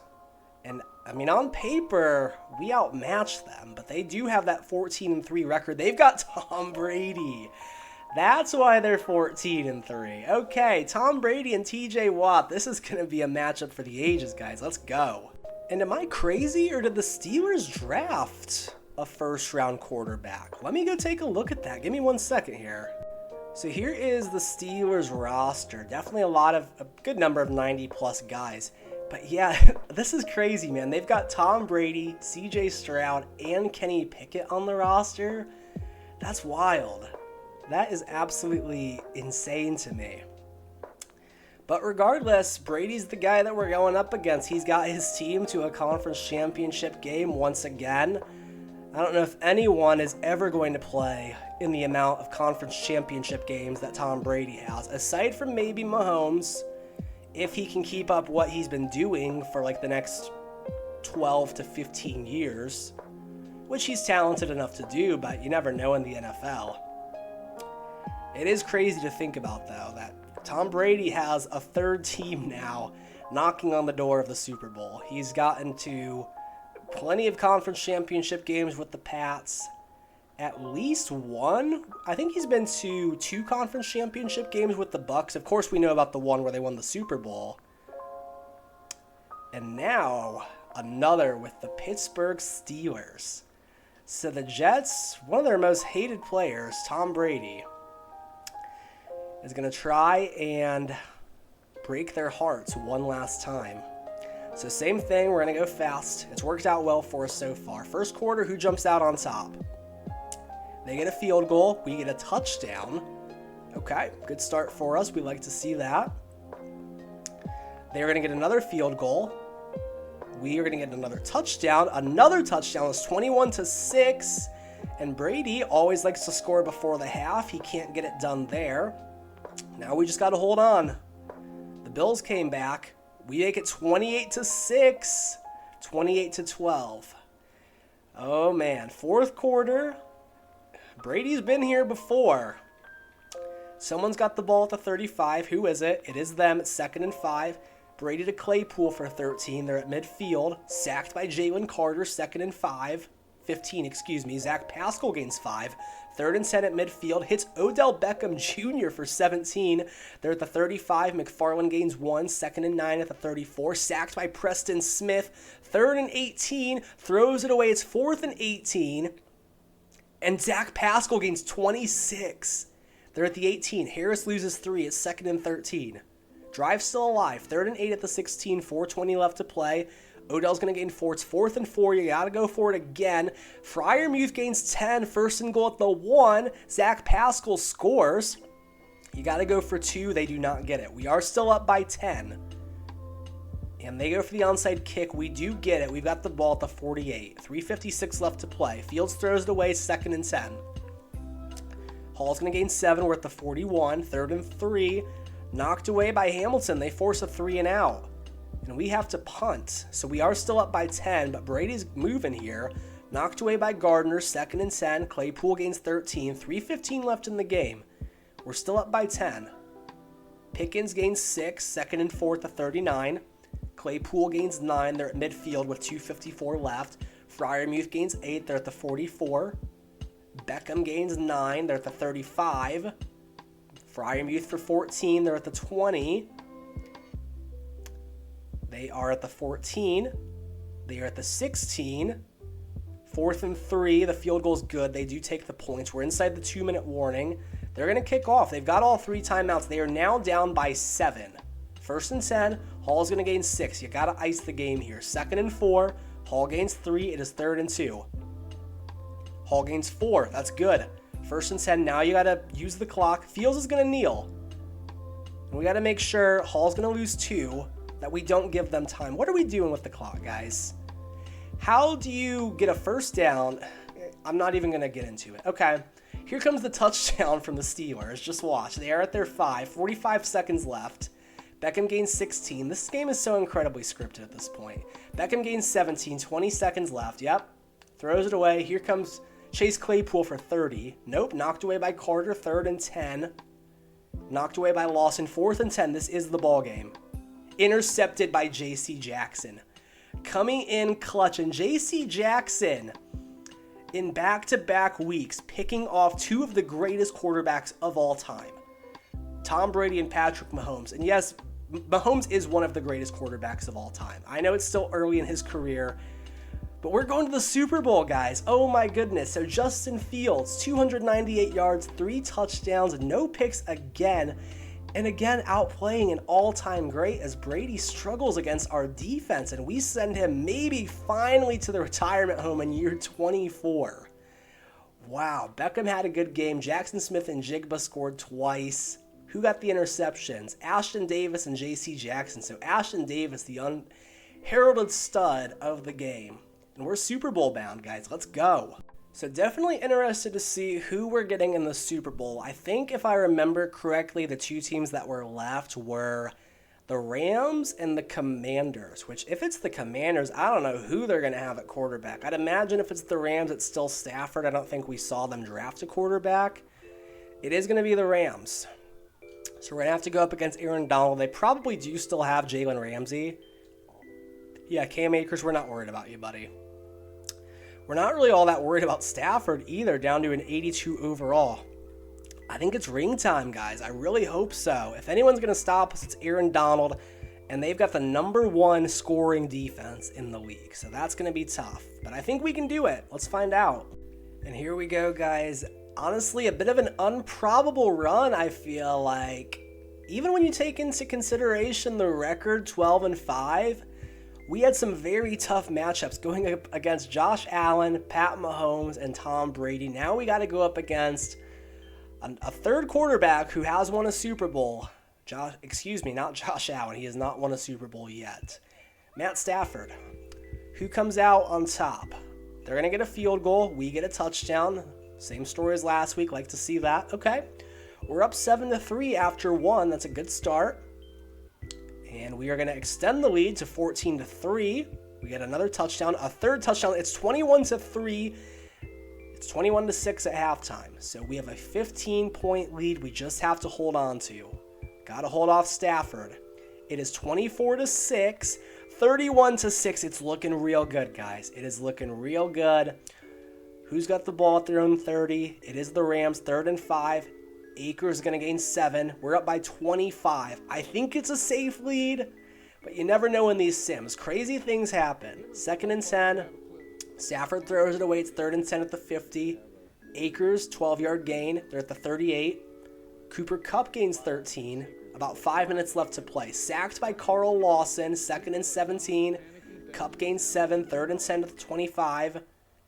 And, I mean, on paper, we outmatched them. But they do have that 14-3 record. They've got Tom Brady. That's why they're 14-3. Okay, Tom Brady and TJ Watt. This is going to be a matchup for the ages, guys. Let's go. And am I crazy, or did the Steelers draft a first-round quarterback? Let me go take a look at that. Give me 1 second here. So here is the Steelers roster. Definitely a good number of 90-plus guys. But yeah, this is crazy, man. They've got Tom Brady, CJ Stroud, and Kenny Pickett on the roster. That's wild. That is absolutely insane to me. But regardless, Brady's the guy that we're going up against. He's got his team to a conference championship game once again. I don't know if anyone is ever going to play in the amount of conference championship games that Tom Brady has, aside from maybe Mahomes, if he can keep up what he's been doing for like the next 12 to 15 years, which he's talented enough to do, but you never know in the NFL. It is crazy to think about, though, that Tom Brady has a third team now knocking on the door of the Super Bowl. He's gotten to plenty of conference championship games with the Pats. At least one. I think he's been to 2 conference championship games with the Bucks. Of course, we know about the one where they won the Super Bowl. And now, another with the Pittsburgh Steelers. So the Jets, one of their most hated players, Tom Brady, is going to try and break their hearts one last time. So same thing, we're going to go fast. It's worked out well for us so far. First quarter, who jumps out on top? They get a field goal. We get a touchdown. Okay, good start for us. We like to see that. They're going to get another field goal. We are going to get another touchdown. Another touchdown is 21-6. And Brady always likes to score before the half. He can't get it done there. Now we just got to hold on. The Bills came back. We make it 28-6. 28-12. Oh, man. Fourth quarter. Brady's been here before. Someone's got the ball at the 35. Who is it? It is them. It's 2nd and 5. Brady to Claypool for 13. They're at midfield. Sacked by Jalen Carter. 2nd and 5. 15, excuse me. Zach Pascal gains 5. 3rd and 10 at midfield. Hits Odell Beckham Jr. for 17. They're at the 35. McFarland gains 1. 2nd and 9 at the 34. Sacked by Preston Smith. 3rd and 18. Throws it away. It's 4th and 18. And Zach Pascal gains 26. They're at the 18. Harris loses 3. It's 2nd and 13. Drive still alive. 3rd and 8 at the 16. 4:20 left to play. Odell's going to gain 4. It's 4th and 4. You got to go for it again. Freiermuth gains 10. 1st and goal at the 1. Zach Pascal scores. You got to go for 2. They do not get it. We are still up by 10. And they go for the onside kick. We do get it. We've got the ball at the 48. 3:56 left to play. Fields throws it away. 2nd and 10. Hall's going to gain 7. We're at the 41. 3rd and 3. Knocked away by Hamilton. They force a 3 and out. And we have to punt. So we are still up by 10, but Brady's moving here. Knocked away by Gardner. 2nd and 10. Claypool gains 13. 3:15 left in the game. We're still up by 10. Pickens gains 6. 2nd and 4 at the 39. Claypool gains 9. They're at midfield with 2:54 left. Freiermuth gains 8. They're at the 44. Beckham gains 9. They're at the 35. Freiermuth for 14. They're at the 20. They are at the 14. They are at the 16. 4th and 3. The field goal is good. They do take the points. We're inside the 2-minute warning. They're going to kick off. They've got all 3 timeouts. They are now down by 7. 1st and 10. Hall's going to gain 6. You got to ice the game here. 2nd and 4. Hall gains 3. It is 3rd and 2. Hall gains 4. That's good. 1st and 10. Now you got to use the clock. Fields is going to kneel. And we got to make sure Hall's going to lose 2, that we don't give them time. What are we doing with the clock, guys? How do you get a first down? I'm not even going to get into it. Okay. Here comes the touchdown from the Steelers. Just watch. They are at their 5. 45 seconds left. Beckham gains 16. This game is so incredibly scripted at this point. Beckham gains 17. 20 seconds left. Yep. Throws it away. Here comes Chase Claypool for 30. Nope. Knocked away by Carter. 3rd and 10. Knocked away by Lawson. 4th and 10. This is the ball game. Intercepted by J.C. Jackson. Coming in clutch. And J.C. Jackson, in back-to-back weeks, picking off 2 of the greatest quarterbacks of all time. Tom Brady and Patrick Mahomes. And yes, Mahomes is one of the greatest quarterbacks of all time. I know it's still early in his career, but we're going to the Super Bowl, guys. Oh my goodness. So Justin Fields, 298 yards, 3 touchdowns, no picks again. And again, outplaying an all-time great as Brady struggles against our defense. And we send him maybe finally to the retirement home in year 24. Wow, Beckham had a good game. Jackson Smith and Jigba scored twice. Who got the interceptions? Ashton Davis and J.C. Jackson. So Ashton Davis, the unheralded stud of the game. And we're Super Bowl bound, guys. Let's go. So definitely interested to see who we're getting in the Super Bowl. I think if I remember correctly, the 2 teams that were left were the Rams and the Commanders, which if it's the Commanders, I don't know who they're going to have at quarterback. I'd imagine if it's the Rams, it's still Stafford. I don't think we saw them draft a quarterback. It is going to be the Rams. So we're going to have to go up against Aaron Donald. They probably do still have Jalen Ramsey. Yeah, Cam Akers, we're not worried about you, buddy. We're not really all that worried about Stafford either, down to an 82 overall. I think it's ring time, guys. I really hope so. If anyone's going to stop us, it's Aaron Donald And they've got the #1 scoring defense in the league. So that's going to be tough. But I think we can do it. Let's find out. And here we go, guys. Honestly, a bit of an improbable run, I feel like. Even when you take into consideration the record 12-5, we had some very tough matchups going up against Josh Allen, Pat Mahomes, and Tom Brady. Now we got to go up against a third quarterback who has won a Super Bowl. Not Josh Allen. He has not won a Super Bowl yet. Matt Stafford. Who comes out on top? They're going to get a field goal. We get a touchdown. Same story as last week. Like to see that. Okay. We're up 7-3 after 1. That's a good start. And we are going to extend the lead to 14-3. We get another touchdown. A third touchdown. It's 21-3. It's 21-6 at halftime. So we have a 15-point lead we just have to hold on to. Got to hold off Stafford. It is 24-6, 31-6. It's looking real good, guys. It is looking real good. Who's got the ball at their own 30? It is the Rams, 3rd and 5. Akers is going to gain 7. We're up by 25. I think it's a safe lead, but you never know in these sims. Crazy things happen. 2nd and 10. Stafford throws it away. It's 3rd and 10 at the 50. Akers, 12-yard gain. They're at the 38. Cooper Kupp gains 13. About 5 minutes left to play. Sacked by Carl Lawson. 2nd and 17. Kupp gains 7. 3rd and 10 at the 25.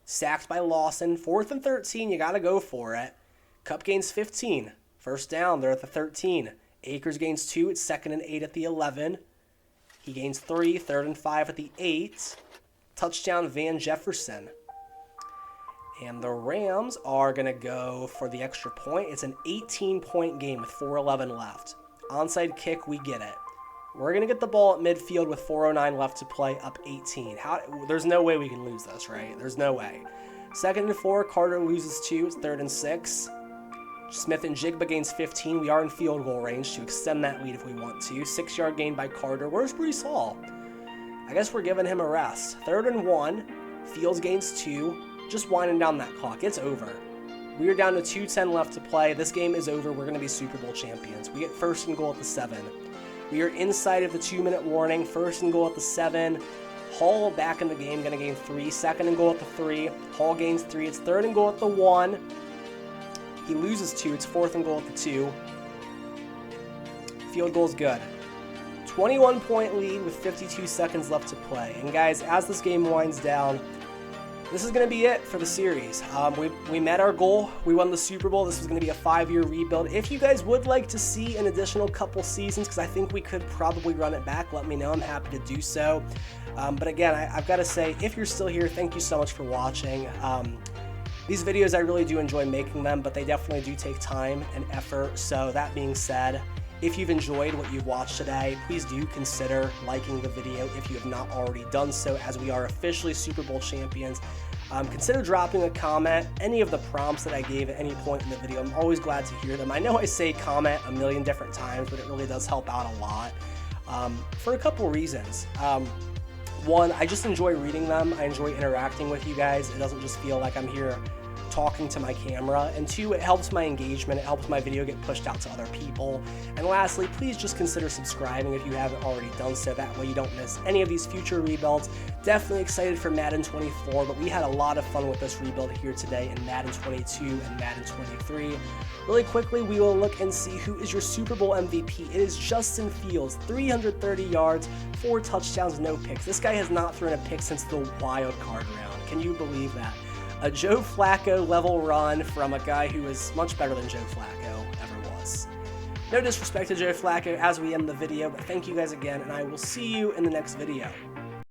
Sacked by Lawson. 4th and 13. You got to go for it. Kupp gains 15. First down. They're at the 13. Akers gains 2. It's 2nd and 8 at the 11. He gains 3. 3rd and 5 at the 8. Touchdown Van Jefferson. And the Rams are going to go for the extra point. It's an 18-point game with 4:11 left. Onside kick, we get it. We're going to get the ball at midfield with 4:09 left to play, up 18. There's no way we can lose this, right? There's no way. 2nd and 4, Carter loses 2. It's 3rd and 6. Smith and Jigba gains 15. We are in field goal range to extend that lead if we want to. 6-yard gain by Carter. Where's Breece Hall? I guess we're giving him a rest. 3rd and 1. Fields gains 2. Just winding down that clock. It's over. We are down to 2:10 left to play. This game is over. We're going to be Super Bowl champions. We get 1st and goal at the 7. We are inside of the 2-minute warning. 1st and goal at the 7. Hall back in the game. Going to gain 3. 2nd and goal at the 3. Hall gains 3. It's 3rd and goal at the 1. He loses 2. It's 4th and goal at the 2. Field goal's good. 21-point lead with 52 seconds left to play. And guys, as this game winds down, this is going to be it for the series. We met our goal. We won the Super Bowl. This was going to be a 5-year rebuild. If you guys would like to see an additional couple seasons, because I think we could probably run it back, let me know. I'm happy to do so. But again, I've got to say, if you're still here, thank you so much for watching. These videos, I really do enjoy making them, but they definitely do take time and effort. So that being said, if you've enjoyed what you've watched today, please do consider liking the video if you have not already done so, as we are officially Super Bowl champions. Consider dropping a comment. Any of the prompts that I gave at any point in the video, I'm always glad to hear them. I know I say comment a million different times, but it really does help out a lot for a couple reasons. One, I just enjoy reading them. I enjoy interacting with you guys. It doesn't just feel like I'm here talking to my camera. And 2, it helps my engagement. It helps my video get pushed out to other people. And lastly, please just consider subscribing if you haven't already done so. That way you don't miss any of these future rebuilds. Definitely excited for Madden 24, but we had a lot of fun with this rebuild here today in Madden 22 and Madden 23. Really quickly, we will look and see who is your Super Bowl MVP. It is Justin Fields, 330 yards, 4 touchdowns, no picks. This guy has not thrown a pick since the wild card round. Can you believe that? A Joe Flacco level run from a guy who is much better than Joe Flacco ever was. No disrespect to Joe Flacco as we end the video, but thank you guys again, and I will see you in the next video.